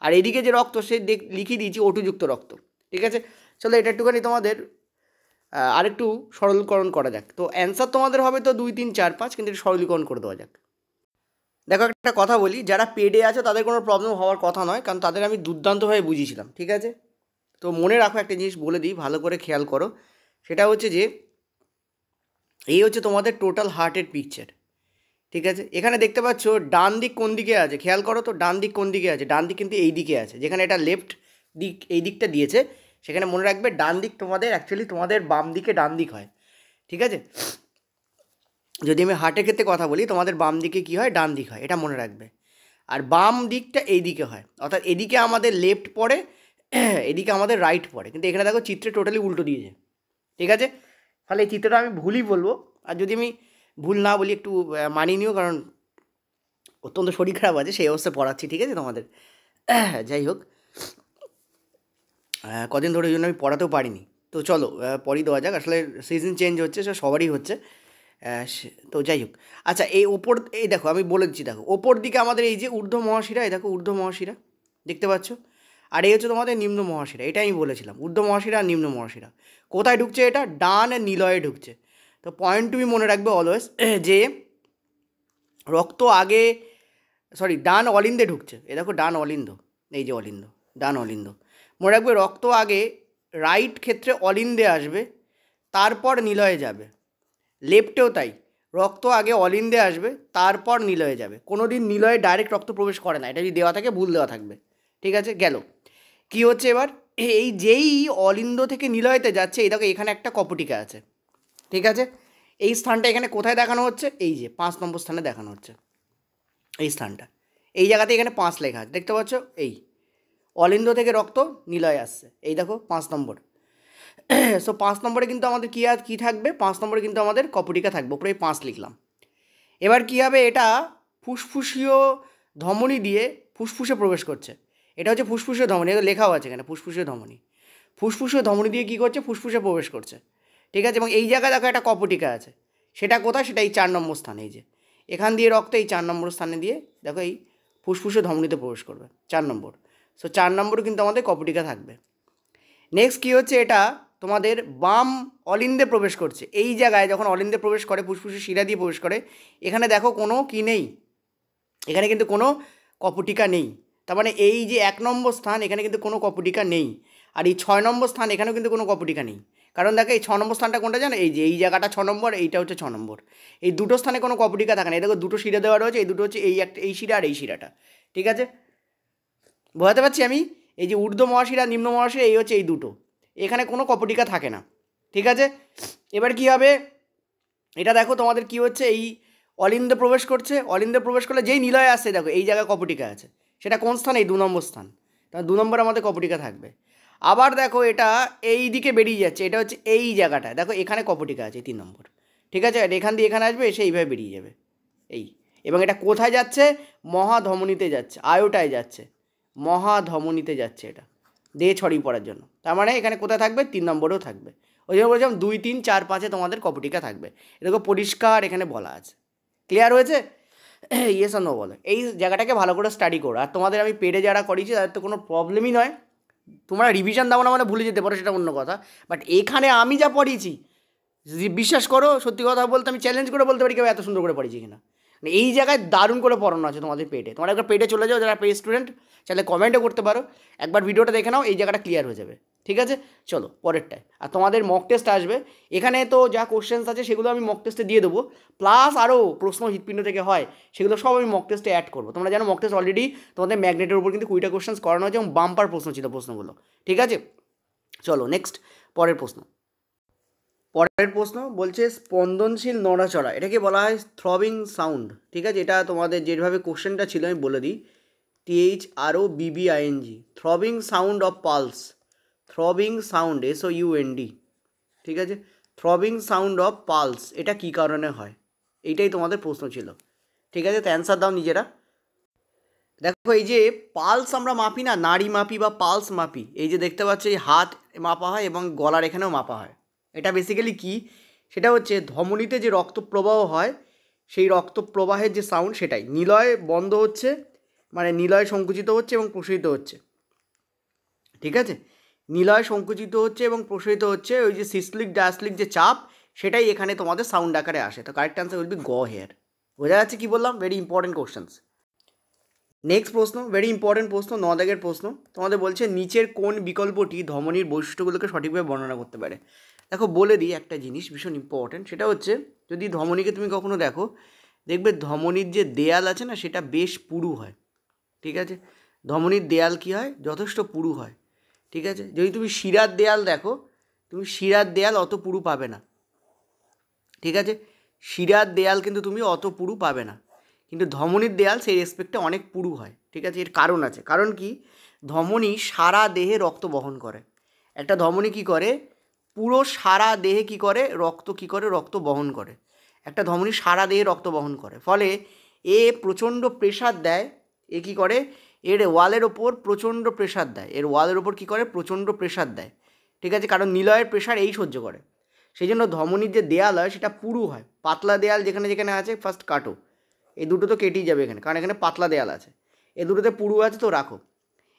আর এদিকে যে রক্ত সে লিখিয়ে দিয়েছি O2 যুক্ত রক্ত, ঠিক আছে? চলো এটা একটুখানি তোমাদের আরেকটু সরলীকরণ করা যাক। তো অ্যান্সার তোমাদের হবে তো 2, 3, 4, 5, কিন্তু একটু সরলীকরণ করে দেওয়া যাক। দেখো, একটা কথা বলি, যারা পেডে আছো তাদের কোনো প্রবলেম হওয়ার কথা নয়, কারণ তাদের আমি দুর্দান্তভাবে বুঝিয়েছিলাম, ঠিক আছে? তো মনে রাখো, একটা জিনিস বলে দিই, ভালো করে খেয়াল করো, সেটা হচ্ছে যে এই হচ্ছে তোমাদের টোটাল হার্টের পিকচার, ঠিক আছে? এখানে দেখতে পাচ্ছ ডান দিক কোন দিকে আছে, খেয়াল করো তো, ডান দিক কোন দিকে আছে? ডান দিক কিন্তু এই দিকে আছে, যেখানে এটা লেফট দিক, এই দিকটা দিয়েছে, সেখানে মনে রাখবে ডান দিক তোমাদের অ্যাকচুয়ালি তোমাদের বাম দিকে ডান দিক হয়, ঠিক আছে? যদি আমি হার্টের ক্ষেত্রে কথা বলি, তোমাদের বাম দিকে কী হয়, ডান দিক হয়, এটা মনে রাখবে। আর বাম দিকটা এই দিকে হয়, অর্থাৎ এদিকে আমাদের লেফট পড়ে, এদিকে আমাদের রাইট পড়ে, কিন্তু এখানে দেখো চিত্রে টোটালি উল্টো দিয়েছে, ঠিক আছে? তাহলে এই চিত্রটা আমি ভুলই বলবো, আর যদি আমি ভুল না বলি একটু মানিয়ে নিও, কারণ অত্যন্ত শরীর খারাপ আছে, সেই অবস্থায় পড়াচ্ছি, ঠিক আছে তোমাদের। যাই হোক, কদিন ধরে ওই জন্য আমি পড়াতেও পারিনি। তো চলো পড়ি দেওয়া যাক, আসলে সিজন চেঞ্জ হচ্ছে, সে সবারই হচ্ছে। তো যাই হোক, আচ্ছা, এই ওপর, এই দেখো আমি বলে দিচ্ছি, দেখো ওপর দিকে আমাদের এই যে ঊর্ধ্ব মহাশিরা, এই দেখো ঊর্ধ্ব মহাশিরা দেখতে পাচ্ছ, আর এই হচ্ছে তোমাদের নিম্ন মহাশিরা, এটা আমি বলেছিলাম, ঊর্ধ্ব মহাশিরা আর নিম্ন মহাশিরা। কোথায় ঢুকছে এটা? ডান নিলয়ে ঢুকছে। তো পয়েন্ট তুমি মনে রাখবে অলওয়েজ যে রক্ত আগে ডান অলিন্দে ঢুকছে, এ দেখো ডান অলিন্দ, এই যে অলিন্দ, ডান অলিন্দ। মনে রাখবে রক্ত আগে রাইট ক্ষেত্রে অলিন্দে আসবে, তারপর নিলয়ে যাবে। লেফটেও তাই, রক্ত আগে অলিন্দে আসবে, তারপর নিলয়ে যাবে। কোনো দিন নিলয়ে ডাইরেক্ট রক্ত প্রবেশ করে না, এটা যদি দেওয়া থাকে ভুল দেওয়া থাকবে। ঠিক আছে, গেল। কি হচ্ছে এবার, এই যেই অলিন্দ থেকে নিলয়তে যাচ্ছে, এই দেখো এখানে একটা কপটিকা আছে। ঠিক আছে, এই স্থানটা এখানে কোথায় দেখানো হচ্ছে, এই যে 5 নম্বর স্থানে দেখানো হচ্ছে এই স্থানটা। এই জায়গাতে এখানে 5 লেখা আছে, দেখতে পাচ্ছ? এই অলিন্দ থেকে রক্ত নিলয়ে আসছে, এই দেখো 5 নম্বর। সো 5 নম্বরে কিন্তু আমাদের কী থাকবে, 5 নম্বরে কিন্তু আমাদের কপটিকা থাকবে, উপরে 5 লিখলাম। এবার কী হবে, এটা ফুসফুসীয় ধমনী দিয়ে ফুসফুসে প্রবেশ করছে। এটা হচ্ছে ফুসফুসীয় ধমনী, এটা লেখাও আছে এখানে, ফুসফুসীয় ধমনী। ফুসফুসীয় ধমনী দিয়ে কী করছে, ফুসফুসে প্রবেশ করছে। ঠিক আছে, এবং এই জায়গায় দেখো একটা কপটিকা আছে, সেটা কোথায়, সেটা এই 4 নম্বর স্থানে। এই যে এখান দিয়ে রক্ত এই 4 নম্বর স্থানে দিয়ে দেখো এই ফুসফুসে ধমনীতে প্রবেশ করবে, 4 নম্বর। সো 4 নম্বরে কিন্তু আমাদের কপটিকা থাকবে। নেক্সট কী হচ্ছে, এটা তোমাদের বাম অলিন্দে প্রবেশ করছে। এই জায়গায় যখন অলিন্দে প্রবেশ করে, ফুসফুসে শিরা দিয়ে প্রবেশ করে, এখানে দেখো কোনো কি নেই, এখানে কিন্তু কোনো কপটিকা নেই। তার মানে এই যে 1 নম্বর স্থান, এখানে কিন্তু কোনো কপটিকা নেই। আর এই 6 নম্বর স্থান, এখানেও কিন্তু কোনো কপটিকা নেই। কারণ দেখো এই 6 নম্বর স্থানটা কোনটা জানো, এই যে এই জায়গাটা 6 নম্বর, এইটা হচ্ছে 6 নম্বর। এই দুটো স্থানে কোনো কপটিকা থাকে না। এই দেখো দুটো শিরা দেওয়া রয়েছে, এই দুটো হচ্ছে এই শিরা আর এই শিরাটা। ঠিক আছে, বোঝাতে পারছি আমি? এই যে ঊর্ধ্ব মহাশিরা, নিম্ন মহাশিরা, এই হচ্ছে এই দুটো, এখানে কোনো কপটিকা থাকে না। ঠিক আছে, এবার কি হবে, এটা দেখো তোমাদের কি হচ্ছে, এই অলিন্দে প্রবেশ করছে, অলিন্দে প্রবেশ করলে যেই নিলয় আসছে, দেখো এই জায়গায় কপটিকা আছে। সেটা কোন স্থান, এই 2 নম্বর স্থান। তাহলে 2 নম্বরে আমাদের কপটিকা থাকবে। আবার দেখো এটা এই দিকে বেরিয়ে যাচ্ছে, এটা হচ্ছে এই জায়গাটা, দেখো এখানে কপটিকা আছে 3 নম্বর। ঠিক আছে, আর এখান দিয়ে এখানে আসবে, এসে এইভাবে বেরিয়ে যাবে এই। এবং এটা কোথায় যাচ্ছে, মহাধমনীতে যাচ্ছে, আয়োটায় যাচ্ছে, মহাধমনীতে যাচ্ছে, এটা দেহে ছড়িয়ে পড়ার জন্য। তার মানে এখানে কোথায় থাকবে, 3 নম্বরেও থাকবে। ওই জন্য বলছিলাম 2, 3, 4, 5-এ তোমাদের কপটিকা থাকবে। এরকম পরিষ্কার এখানে বলা আছে। ক্লিয়ার হয়েছে? ইয়েস আর নো বলো। এই জায়গাটাকে ভালো করে স্টাডি করো। আর তোমাদের আমি পেডে যারা করিয়েছি তাদের তো কোনো প্রবলেমই নয়, তোমরা রিভিশন দাও না মানে ভুলে যেতে পারো, সেটা অন্য কথা। বাট এখানে আমি যা পড়িয়েছি, বিশ্বাস করো, সত্যি কথা বলতে আমি চ্যালেঞ্জ করে বলতে পারি কেউ এত সুন্দর করে পড়িয়েছি কিনা। মানে এই জায়গায় দারুণ করে পড়ানো আছে তোমাদের পেটে। তোমরা একবার পেটে চলে যাও, যারা পেড স্টুডেন্ট, চাইলে কমেন্টও করতে পারো, একবার ভিডিওটা দেখে নাও, এই জায়গাটা ক্লিয়ার হয়ে যাবে। ঠিক আছে, চলো পরেরটায়। আর তোমাদের মক টেস্ট আসবে, এখানে তো যা কোশ্চেন্স আছে সেগুলো আমি মক টেস্টে দিয়ে দেবো, প্লাস আরও প্রশ্ন হৃৎপিণ্ড থেকে হয় সেগুলো সব আমি মক টেস্টে অ্যাড করবো। তোমরা জানো মক টেস্ট অলরেডি তোমাদের ম্যাগনেটের উপর কিন্তু 20টা কোশ্চেন্স করানো হয়েছে, এবং বাম্পার প্রশ্ন ছিল প্রশ্নগুলো। ঠিক আছে, চলো নেক্সট, পরের প্রশ্ন। পরের প্রশ্ন বলছে স্পন্দনশীল নড়াচড়া, এটাকে বলা হয় থ্রবিং সাউন্ড। ঠিক আছে, এটা তোমাদের যেভাবে কোশ্চেনটা ছিল আমি বলে দিই, THROBBING, throbbing sound of pulse, throbbing sound, SOUND। ঠিক আছে, থ্রবিং সাউন্ড অফ পালস, এটা কী কারণে হয়, এইটাই তোমাদের প্রশ্ন ছিল। ঠিক আছে, তো অ্যান্সার দাও নিজেরা। দেখো এই যে পালস আমরা মাপি না, নাড়ি মাপি বা পালস মাপি, এই যে দেখতে পাচ্ছ এই হাত মাপা হয় এবং গলার এখানেও মাপা হয়। এটা বেসিক্যালি কি, সেটা হচ্ছে ধমনীতে যে রক্ত প্রবাহ হয়, সেই রক্ত প্রবাহের যে সাউন্ড, সেটাই নিলয় বন্ধ হচ্ছে, মানে নিলয় সংকুচিত হচ্ছে এবং প্রসারিত হচ্ছে। ঠিক আছে, নিলয় সংকুচিত হচ্ছে এবং প্রসারিত হচ্ছে, ওই যে সিস্টলিক ডায়াস্টলিক যে চাপ, সেটাই এখানে তোমাদের সাউন্ড আকারে আসে। তো কারেক্ট অ্যান্সার উইল বি গ হেয়ার। বোঝা যাচ্ছে কি বললাম? Very important questions. নেক্সট প্রশ্ন, ভেরি ইম্পর্টেন্ট প্রশ্ন, 9 দাগের প্রশ্ন। তোমাদের বলছে নিচের কোন বিকল্পটি ধমনীর বৈশিষ্ট্যগুলোকে সঠিকভাবে বর্ণনা করতে পারে। দেখো বলে দিই একটা জিনিস ভীষণ ইম্পর্টেন্ট, সেটা হচ্ছে যদি ধমনীকে তুমি কখনো দেখো, দেখবে ধমনীর যে দেয়াল আছে না, সেটা বেশ পুরু হয়। ঠিক আছে, ধমনীর দেয়াল কী হয়, যথেষ্ট পুরু হয়। ঠিক আছে, যদি তুমি শিরার দেয়াল দেখো, তুমি শিরার দেয়াল অত পুরু পাবে না। ঠিক আছে, শিরার দেয়াল কিন্তু তুমি অত পুরু পাবে না, কিন্তু ধমনীর দেয়াল সেই রেসপেক্টে অনেক পুরু হয়। ঠিক আছে, এর কারণ আছে। কারণ কি, ধমনী সারা দেহে রক্ত বহন করে। একটা ধমনী কী করে, পুরো সারা দেহে কী করে, রক্ত বহন করে। একটা ধমনী সারা দেহে রক্ত বহন করে, ফলে এ প্রচণ্ড প্রেশার দেয়। এ কী করে, এর ওয়ালের ওপর প্রচণ্ড প্রেশার দেয়, এর ওয়ালের ওপর কী করে, প্রচণ্ড প্রেশার দেয়। ঠিক আছে, কারণ নিলয়ের প্রেশার এই সহ্য করে। সেই জন্য ধমনীর যে দেয়াল হয় সেটা পুরু হয়। পাতলা দেয়াল যেখানে যেখানে আছে ফার্স্ট কাটো, এই দুটো তো কেটেই যাবে এখানে, কারণ এখানে পাতলা দেয়াল আছে। এই দুটোতে পুরু আছে, তো রাখো।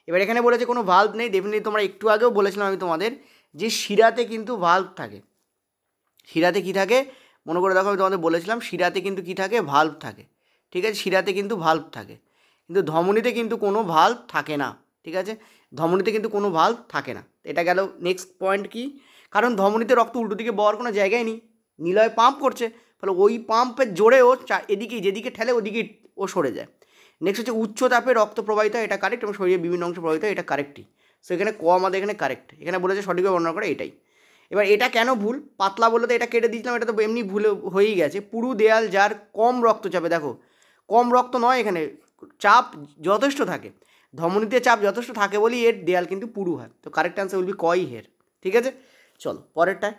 এবার এখানে বলেছে কোনো ভাল্ব নেই, ডেফিনেটলি তোমরা একটু আগেও বলেছিলাম আমি তোমাদের যে শিরাতে কিন্তু ভাল্ব থাকে। শিরাতে কী থাকে মনে করে দেখো, আমি তোমাদের বলেছিলাম শিরাতে কিন্তু কী থাকে, ভাল্ব থাকে। ঠিক আছে, শিরাতে কিন্তু ভাল্ব থাকে, কিন্তু ধমনীতে কিন্তু কোনো ভাল্ব থাকে না। ঠিক আছে, ধমনীতে কিন্তু কোনো ভাল্ব থাকে না। এটা গেল। নেক্সট পয়েন্ট কি, কারণ ধমনীতে রক্ত উল্টো দিকে বওয়ার কোনো জায়গায় নেই, নিলয় পাম্প করছে, ফলে ওই পাম্পের জোরে ও এদিকেই, যেদিকে ঠেলে ওদিকেই ও সরে যায়। নেক্সট হচ্ছে উচ্চ তাপে রক্ত প্রবাহিত হয়, এটা কারেক্ট, এবং শরীরের বিভিন্ন অংশ প্রবাহিত হয়, এটা কারেক্টই। সো এখানে ক আমাদের এখানে কারেক্ট, এখানে বলেছে সঠিকভাবে বর্ণনা করে এটাই। এবার এটা কেন ভুল, পাতলা বলে তো এটা কেটে দিয়েছিলাম, এটা তো এমনি ভুল হয়েই গেছে। পুরু দেয়াল যার কম রক্তচাপে, দেখো কম রক্ত নয়, এখানে চাপ যথেষ্ট থাকে, ধমনীতে চাপ যথেষ্ট থাকে বলেই এর দেয়াল কিন্তু পুরু হয়। তো কারেক্ট অ্যান্সার উইল বি কই হের। ঠিক আছে, চলো পরেরটায়।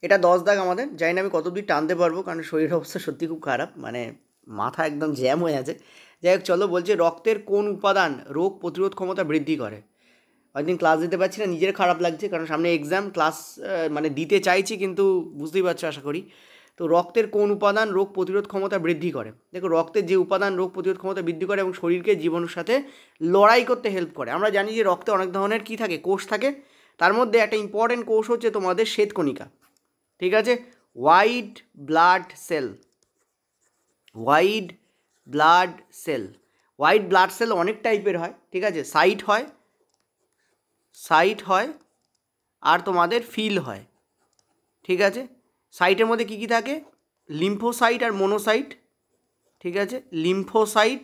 এটা 10 দাগ আমাদের, জানি না আমি কত দূর টানতে পারবো, কারণ শরীরের অবস্থা সত্যি খুব খারাপ, মানে মাথা একদম জ্যাম হয়ে আছে। যাই হোক চলো, বলছে রক্তের কোন উপাদান রোগ প্রতিরোধ ক্ষমতা বৃদ্ধি করে। অনেকদিন ক্লাস দিতে পারছি না, নিজের খারাপ লাগছে, কারণ সামনে এক্সাম, ক্লাস মানে দিতে চাইছি কিন্তু বুঝতেই পারছো আশা করি। তো রক্তের কোন উপাদান রোগ প্রতিরোধ ক্ষমতা বৃদ্ধি করে। দেখো রক্তের যে উপাদান রোগ প্রতিরোধ ক্ষমতা বৃদ্ধি করে এবং শরীরকে জীবাণুর সাথে লড়াই করতে হেল্প করে। আমরা জানি যে রক্তে অনেক ধরনের কী থাকে, কোষ থাকে, তার মধ্যে একটা ইম্পর্টেন্ট কোষ হচ্ছে তোমাদের শ্বেতকণিকা। ঠিক আছে, white blood cell, white blood cell, white blood cell অনেক টাইপের হয়। ঠিক আছে, সাইট হয়, সাইট হয়, আর তোমাদের ফিল হয়। ঠিক আছে, সাইটের মধ্যে কী কী থাকে, লিম্ফোসাইট আর মোনোসাইট। ঠিক আছে, লিম্ফোসাইট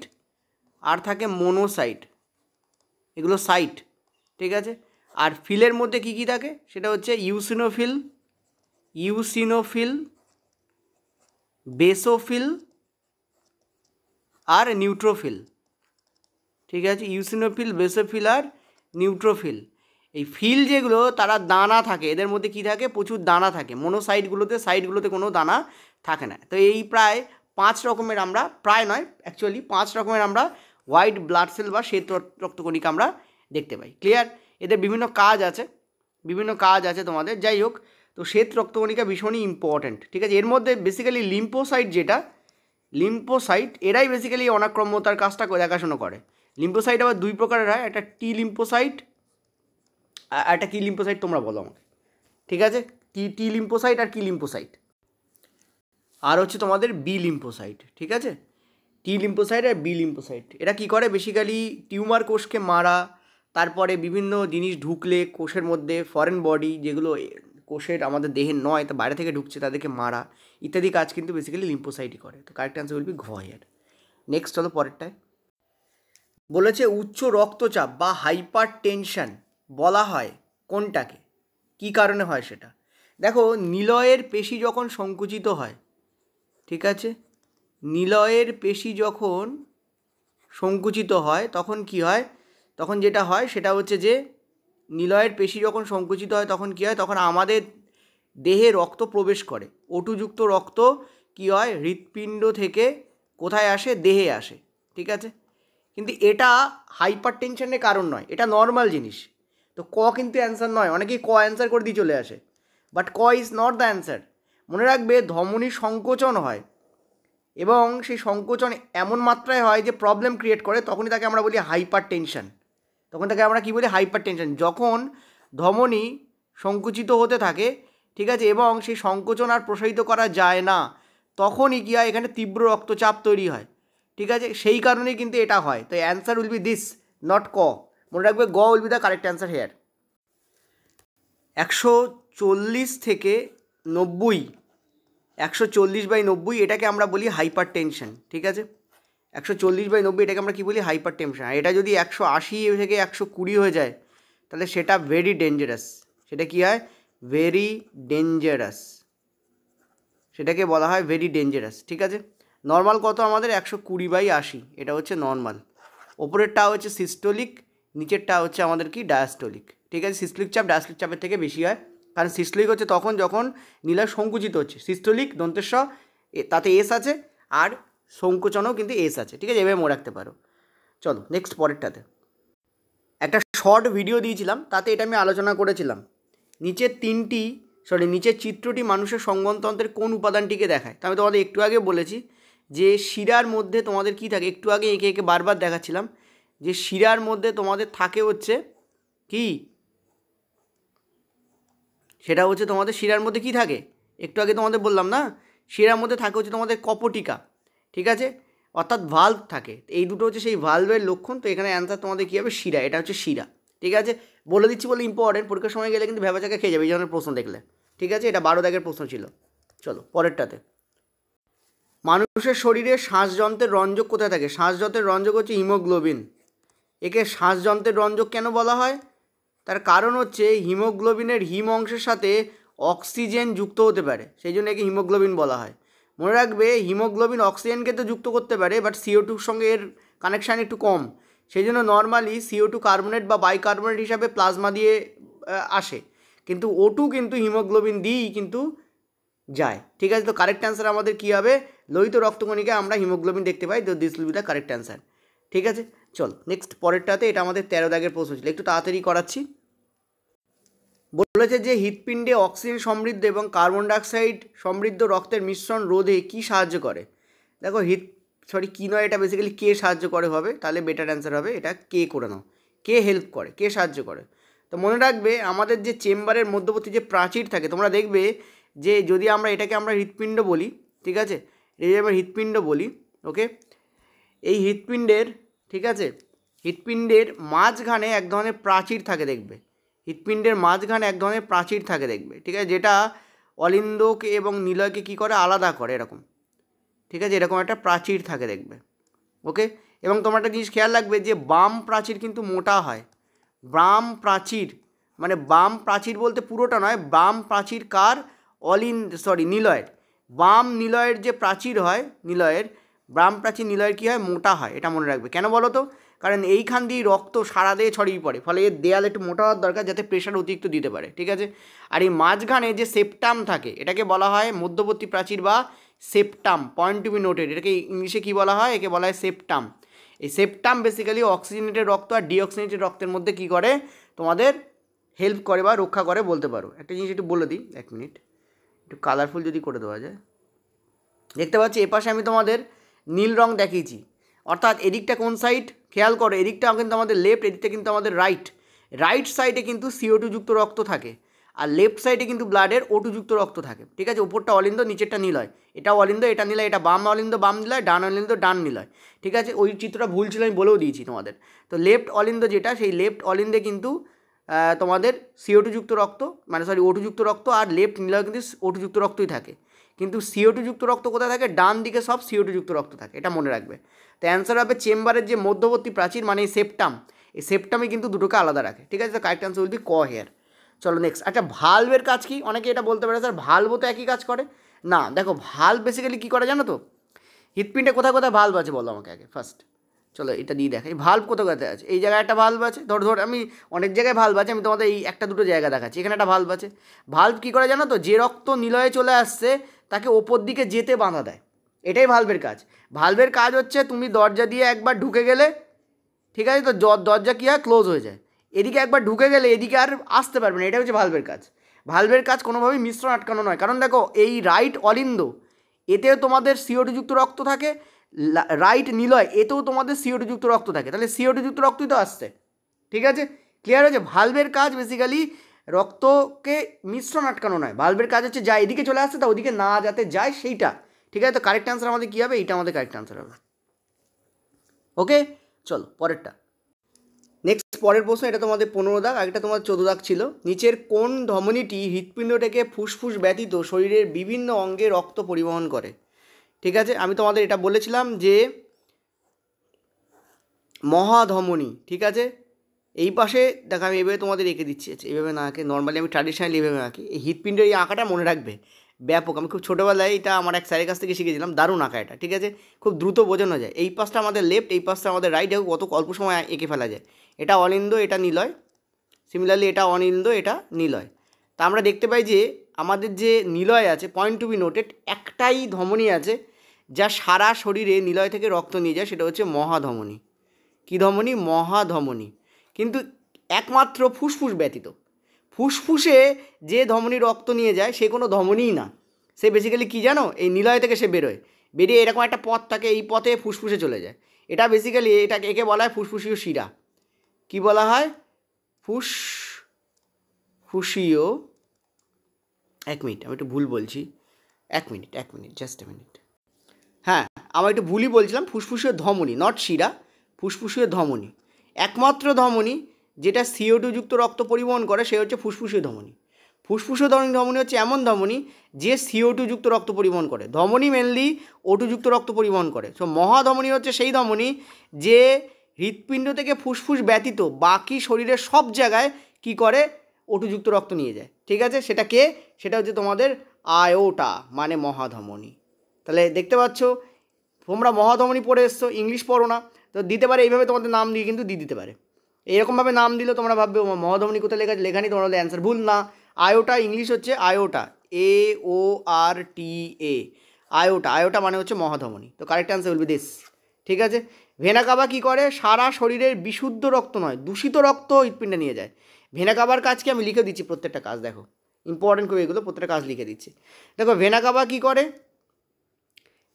আর থাকে মোনোসাইট, এগুলো সাইট। ঠিক আছে, আর ফিলের মধ্যে কী কী থাকে, সেটা হচ্ছে ইউসিনোফিল, ইউসিনোফিল, বেসোফিল আর নিউট্রোফিল। ঠিক আছে, ইউসিনোফিল, বেসোফিল আর নিউট্রোফিল। এই ফিল যেগুলো তারা দানা থাকে, এদের মধ্যে কী থাকে, প্রচুর দানা থাকে। মোনোসাইটগুলোতে, সাইটগুলোতে কোনো দানা থাকে না। তো এই প্রায় 5 রকমের আমরা, প্রায় নয় অ্যাকচুয়ালি 5 রকমের আমরা হোয়াইট ব্লাড সেল বা শ্বেত রক্তকণিকা আমরা দেখতে পাই। ক্লিয়ার, এদের বিভিন্ন কাজ আছে, বিভিন্ন কাজ আছে তোমাদের। যাই হোক, তো শ্বেত রক্তকণিকা ভীষণই ইম্পর্ট্যান্ট। ঠিক আছে, এর মধ্যে বেসিক্যালি লিম্ফোসাইট, যেটা লিম্ফোসাইট, এরাই বেসিক্যালি অনাক্রম্যতার কাজটা দেখাশোনা করে। লিম্ফোসাইট আবার 2 প্রকারের হয়, একটা টি লিম্ফোসাইট আর একটা কি লিম্ফোসাইট, তোমরা বলো আমাকে। ঠিক আছে, টি লিম্ফোসাইট আর কি লিম্ফোসাইট, আর হচ্ছে তোমাদের বি লিম্ফোসাইট। ঠিক আছে, টি লিম্ফোসাইট আর বি লিম্ফোসাইট, এরা কী করে, বেসিক্যালি টিউমার কোষকে মারা, তারপরে বিভিন্ন জিনিস ঢুকলে কোষের মধ্যে, ফরেন বডি যেগুলো কোষের আমাদের দেহের নয়, তা বাইরে থেকে ঢুকছে, তাদেরকে মারা ইত্যাদি কাজ কিন্তু বেসিক্যালি লিম্ফোসাইটই করে। তো কারেক্ট অ্যান্সার উইল বি ঘ হিয়ার। নেক্সট চলো পরেরটায়। বলেছে উচ্চ রক্তচাপ বা হাইপার টেনশন বলা হয় কোনটাকে, কী কারণে হয় সেটা। দেখো নিলয়ের পেশি যখন সংকুচিত হয়, ঠিক আছে, নিলয়ের পেশি যখন সংকুচিত হয় তখন কি হয়, তখন যেটা হয় সেটা হচ্ছে যে নিলয়ের পেশি যখন সংকুচিত হয় তখন কী হয়, তখন আমাদের দেহে রক্ত প্রবেশ করে, ওটুযুক্ত রক্ত কী হয়, হৃৎপিণ্ড থেকে কোথায় আসে, দেহে আসে। ঠিক আছে, কিন্তু এটা হাইপার টেনশনের কারণ নয়, এটা নর্মাল জিনিস। তো ক কিন্তু অ্যান্সার নয়, অনেকেই ক অ্যান্সার করে দিয়ে চলে আসে, বাট ক ইজ নট দ্য অ্যান্সার। মনে রাখবে ধমনী সংকোচন হয়, এবং সেই সংকোচন এমন মাত্রায় হয় যে প্রবলেম ক্রিয়েট করে, তখনই তাকে আমরা বলি হাইপার টেনশন। তখন তাকে আমরা কী বলি, হাইপার টেনশন। যখন ধমনী সংকুচিত হতে থাকে, ঠিক আছে, এবং সেই সংকোচন আর প্রসারিত করা যায় না, তখনই কী হয়, এখানে তীব্র রক্তচাপ তৈরি হয়। ঠিক আছে, সেই কারণেই কিন্তু এটা হয়। তো answer will be this, not ক। মনে রাখবে গ will be the correct answer here. 140 থেকে 90, 140/90 এটাকে আমরা বলি হাইপার টেনশন। ঠিক আছে, 140/90 এটাকে আমরা কী বলি, হাইপার টেনশন। আর এটা যদি 180 থেকে 120 হয়ে যায়, তাহলে সেটা ভেরি ডেঞ্জারাস। সেটা কী হয়, ভেরি ডেঞ্জারাস, সেটাকে বলা হয় ভেরি ডেঞ্জারাস। ঠিক আছে, নর্মাল কত আমাদের, 120/80, এটা হচ্ছে নর্মাল। ওপরেরটা হচ্ছে সিস্টোলিক, নিচেরটা হচ্ছে আমাদের কি, ডায়াস্টোলিক। ঠিক আছে, সিস্টোলিক চাপ ডায়াস্টোলিক চাপের থেকে বেশি হয়, কারণ সিস্টোলিক হচ্ছে তখন যখন নিলয় সংকুচিত হচ্ছে। সিস্টোলিক দন্তেশ্ব, তাতে এস আছে, আর সংকোচনও কিন্তু এস আছে। ঠিক আছে, এভাবে মনে রাখতে পারো। চলো নেক্সট পরেরটাতে। একটা শর্ট ভিডিও দিয়েছিলাম, তাতে এটা আমি আলোচনা করেছিলাম। নিচের চিত্রটি মানুষের সংবহনতন্ত্রের কোন উপাদানটিকে দেখায়। তো আমি তোমাদের একটু আগে বলেছি যে শিরার মধ্যে তোমাদের কি থাকে, একটু আগে একে একে বারবার দেখাচ্ছিলাম যে শিরার মধ্যে তোমাদের থাকে হচ্ছে কি, সেটা হচ্ছে তোমাদের শিরার মধ্যে কি থাকে, একটু আগে তোমাদের বললাম না, শিরার মধ্যে থাকে হচ্ছে তোমাদের কপটিকা। ঠিক আছে, অর্থাৎ ভাল্ব থাকে। এই দুটো হচ্ছে সেই ভাল্বের লক্ষণ। তো এখানে অ্যান্সার তোমাদের কী হবে, শিরা, এটা হচ্ছে শিরা। ঠিক আছে, বলে দিচ্ছি বলে ইম্পর্টেন্ট, পরীক্ষার সময় গেলে কিন্তু ভেবাচাকা খেয়ে যাবে এই ধরনের প্রশ্ন দেখলে। ঠিক আছে, এটা 12 দাগের প্রশ্ন ছিল। চলো পরেরটাতে। মানুষের শরীরে শ্বাসযন্ত্রের রঞ্জক কোথায় থাকে? শ্বাসযন্ত্রের রঞ্জক হচ্ছে হিমোগ্লোবিন। একে শ্বাসযন্ত্রের রঞ্জক কেন বলা হয়? তার কারণ হচ্ছে হিমোগ্লোবিনের হিম অংশের সাথে অক্সিজেন যুক্ত হতে পারে, সেই জন্য একে হিমোগ্লোবিন বলা হয়। মনে রাখবে, হিমোগ্লোবিন অক্সিজেনকে তো যুক্ত করতে পারে, বাট CO2 সঙ্গে এর কানেকশান একটু কম, সেই জন্য নর্মালি CO2 কার্বনেট বা বাইকার্বনেট হিসাবে প্লাজমা দিয়ে আসে, কিন্তু O2 কিন্তু হিমোগ্লোবিন দিয়েই কিন্তু যায়। ঠিক আছে, তো কারেক্ট অ্যান্সার আমাদের কী হবে, লোহিত রক্তকণিকায় আমরা হিমোগ্লোবিন দেখতে পাই, তো this will be the correct answer. ঠিক আছে, চল নেক্সট পরেরটাতে। এটা আমাদের 13 দাগের প্রশ্ন ছিল, একটু তাড়াতাড়ি করাচ্ছি। বলেছে যে হৃৎপিণ্ডে অক্সিজেন সমৃদ্ধ এবং কার্বন ডাইঅক্সাইড সমৃদ্ধ রক্তের মিশ্রণ রোধে কি সাহায্য করে? দেখো কি নয়, এটা বেসিক্যালি কে সাহায্য করে হবে, তাহলে বেটার অ্যান্সার হবে এটা কে করে নাও। কে হেল্প করে, কে সাহায্য করে? তো মনে রাখবে, আমাদের যে চেম্বারের মধ্যবর্তী যে প্রাচীর থাকে, তোমরা দেখবে যে যদি আমরা এটাকে আমরা হৃৎপিণ্ড বলি, ঠিক আছে, এই আমরা হৃৎপিণ্ড বলি, ওকে, এই হৃৎপিণ্ডের, ঠিক আছে, হৃৎপিণ্ডের মাঝখানে এক ধরনের প্রাচীর থাকে দেখবে, হৃৎপিণ্ডের মাঝখানে এক ধরনের প্রাচীর থাকে দেখবে, ঠিক আছে, যেটা অলিন্দকে এবং নিলয়কে কী করে, আলাদা করে এরকম। ঠিক আছে, এরকম একটা প্রাচীর থাকে দেখবে, ওকে। এবং তোমার একটা জিনিস খেয়াল রাখবে যে বাম প্রাচীর কিন্তু মোটা হয়। বাম প্রাচীর মানে বাম প্রাচীর বলতে পুরোটা নয়, বাম প্রাচীর কার, নিলয়ের। বাম নিলয়ের যে প্রাচীর হয় নিলয়ের, বাম প্রাচীর নিলয়ের কী হয়, মোটা হয়, এটা মনে রাখবে। কেন বলো তো? কারণ এইখান দিয়ে রক্ত সারা দিয়ে ছড়িয়ে পড়ে, ফলে এর দেয়াল একটু মোটা হওয়ার দরকার, যাতে প্রেশার অতিরিক্ত দিতে পারে। ঠিক আছে, আর এই মাঝখানে যে সেপ্টাম থাকে, এটাকে বলা হয় মধ্যবর্তী প্রাচীর বা septum. Point to be noted, এটাকে ইংলিশে কী বলা হয়, একে বলা হয় সেপ্টাম। এই সেপ্টাম বেসিক্যালি অক্সিজেনেটেড রক্ত আর ডিঅক্সিজেনেটেড রক্তের মধ্যে কী করে, তোমাদের হেল্প করে বা রক্ষা করে বলতে পারো। একটা জিনিস একটু বলে দিই, এক মিনিট, একটু কালারফুল যদি করে দেওয়া যায়। দেখতে পাচ্ছি এপাশে আমি তোমাদের নীল রং দেখিয়েছি, অর্থাৎ এদিকটা কোন সাইড, খেয়াল করো, এদিকটা কিন্তু আমাদের লেফট, এদিকটা কিন্তু আমাদের রাইট। রাইট সাইডে কিন্তু CO2 যুক্ত রক্ত থাকে, আর লেফট সাইডে কিন্তু ব্লাডের O2 যুক্ত রক্ত থাকে। ঠিক আছে, উপরটা অলিন্দ, নিচেরটা নিলয়, এটা অলিন্দ, এটা নিলয়, এটা বাম অলিন্দ বাম নিলয়, ডান অলিন্দ ডান নিলয়। ঠিক আছে, ওই চিত্রটা ভুল ছিল, আমি বলেও দিয়েছি তোমাদের। তো লেফট অলিন্দ যেটা, সেই লেফট অলিন্দে কিন্তু তোমাদের CO2 যুক্ত রক্ত, মানে O2 যুক্ত রক্ত, আর লেফট নিলয় কিন্তু O2 যুক্ত রক্তই থাকে। কিন্তু CO2 যুক্ত রক্ত কোথায় থাকে, ডান দিকে সব CO2 যুক্ত রক্ত থাকে, এটা মনে রাখবে। তো অ্যান্সার হবে চেম্বারের যে মধ্যবর্তী প্রাচীর মানে এই সেপ্টাম, এই সেপ্টামে কিন্তু দুটোকে আলাদা রাখে। ঠিক আছে, তো কারেক্ট অ্যান্সার উইল বি ক হেয়ার। চলো নেক্সট। আচ্ছা, ভালভের কাজ কি? অনেকে এটা বলতে পারে স্যার ভালভও তো একই কাজ করে। না, দেখো ভালভ বেসিক্যালি কী করে জানো তো? হৃৎপিণ্ডে কোথায় কোথায় ভালভ আছে বলো আমাকে আগে ফার্স্ট। চলো এটা দিয়ে দেখাই, ভালভ কোথায় কোথায় আছে। এই জায়গায় একটা ভালভ আছে, ধর আমি অনেক জায়গায় ভালভ আছে, আমি তোমাদের এই একটা দুটো জায়গা দেখাচ্ছি। এখানে একটা ভালভ আছে। ভালভ কী করে জানো তো? যে রক্ত নিলয়ে চলে আসছে তাকে ওপর দিকে যেতে বাঁধা দেয়, এটাই ভালভের কাজ। ভালভের কাজ হচ্ছে তুমি দরজা দিয়ে একবার ঢুকে গেলে, ঠিক আছে, তো দরজা কী হয়, ক্লোজ হয়ে যায়। এদিকে একবার ঢুকে গেলে এদিকে আর আসতে পারবে না, এটা হচ্ছে ভালভের কাজ। ভালভের কাজ কোনোভাবেই মিশ্রণ আটকানো নয়, কারণ দেখো এই রাইট অলিন্দ, এতেও তোমাদের CO2 যুক্ত রক্ত থাকে, রাইট নিলয়, এতেও তোমাদের CO2 যুক্ত রক্ত থাকে, তাহলে CO2 যুক্ত রক্তই তো আসছে। ঠিক আছে, ক্লিয়ার হয়েছে? ভালভের কাজ বেসিক্যালি রক্তকে মিশ্রণ আটকানো নয়, ভালভের কাজ হচ্ছে যা এদিকে চলে আসছে তা ওদিকে না যাতে যায় সেইটা। ঠিক আছে, তো কারেক্ট অ্যান্সার আমাদের কী হবে, এইটা আমাদের কারেক্ট অ্যান্সার হবে। ওকে, চলো পরেরটা। নেক্সট পরের প্রশ্ন, এটা তোমাদের 15 দাগ, আগেটা তোমার 14 দাগ ছিল। নিচের কোন ধমনীটি হৃৎপিণ্ড থেকে ফুসফুস ব্যতীত শরীরের বিভিন্ন অঙ্গে রক্ত পরিবহন করে? ঠিক আছে, আমি তোমাদের এটা বলেছিলাম যে মহাধমনী। ঠিক আছে, এই পাশে দেখো আমি এইভাবে তোমাদের এঁকে দিচ্ছি, এইভাবে না আঁকে, নর্মালি আমি ট্র্যাডিশনালি এইভাবে আঁকি। এই হৃৎপিণ্ডের এই আঁকাটা মনে রাখবে, ব্যাপক। আমি খুব ছোটোবেলায় এটা আমার এক স্যারের কাছ থেকে শিখেছিলাম, দারুণ আঁকা এটা। ঠিক আছে, খুব দ্রুত বোঝানো যায়। এই পাশটা আমাদের লেফট, এই পাশটা আমাদের রাইট, দেখো কত অল্প সময় এঁকে ফেলা যায়। এটা অনিন্দ, এটা নিলয়, সিমিলারলি এটা অনিন্দ, এটা নিলয়। তা আমরা দেখতে পাই যে আমাদের যে নিলয় আছে, পয়েন্ট টু বি নোটেড, একটাই ধমনী আছে যা সারা শরীরে নিলয় থেকে রক্ত নিয়ে যায়, সেটা হচ্ছে মহাধমনী। কী ধমনী? মহাধমনী। কিন্তু একমাত্র ফুসফুস ব্যতীত, ফুসফুসে যে ধমনী রক্ত নিয়ে যায় সে কোনো ধমনীই না, সে বেসিক্যালি কী জানো, এই নিলয় থেকে সে বেরোয়, বেরিয়ে এরকম একটা পথ থাকে, এই পথে ফুসফুসে চলে যায়। এটা বেসিক্যালি একে বলা হয় ফুসফুসীয় শিরা। কি বলা হয়? ফুসফুসীয়, এক মিনিট আমি একটু ভুল বলছি, এক মিনিট জাস্ট এ মিনিট। হ্যাঁ, আমার একটু ভুলই বলছিলাম, ফুসফুসীয় ধমনী, নট শিরা, ফুসফুসীয় ধমনী। একমাত্র ধমনী যেটা CO2 যুক্ত রক্ত পরিবহন করে সে হচ্ছে ফুসফুসীয় ধমনী। ফুসফুসীয় ধমনী হচ্ছে এমন ধমনী যে CO2 যুক্ত রক্ত পরিবহন করে। ধমনী মেনলি O2 যুক্ত রক্ত পরিবহন করে। সো মহাধমনী হচ্ছে সেই ধমনী যে হৃৎপিণ্ড থেকে ফুসফুস ব্যতীত বাকি শরীরের সব জায়গায় কি করে, O2 যুক্ত রক্ত নিয়ে যায়। ঠিক আছে, সেটা কে? সেটা হচ্ছে তোমাদের আয়োটা, মানে মহাধমনী। তাহলে দেখতে পাচ্ছ তোমরা মহাধমনী পড়ে এসছো, ইংলিশ পড়ো না, তো দিতে পারে এইভাবে তোমাদের নাম দিয়ে কিন্তু দিয়ে দিতে পারে। এরকমভাবে নাম দিলে তোমরা ভাববে মহাধমনী কোথায় লেখা আছে, লেখা নেই, তোমার অ্যান্সার ভুল। না, আয়োটা ইংলিশ হচ্ছে আয়োটা, AORTA, আয়োটা। আয়োটা মানে হচ্ছে মহাধমনী। তো correct answer will be this. ঠিক আছে, ভেনা কাবা কী করে? সারা শরীরের বিশুদ্ধ রক্ত নয়, দূষিত রক্ত হৃৎপিণ্ডে নিয়ে যায়। ভেনা কাবার কাজকে আমি লিখে দিচ্ছি, প্রত্যেকটা কাজ দেখো ইম্পর্টেন্ট করে, এগুলো প্রত্যেকটা কাজ লিখে দিচ্ছি। দেখো ভেনা কাবা কী করে?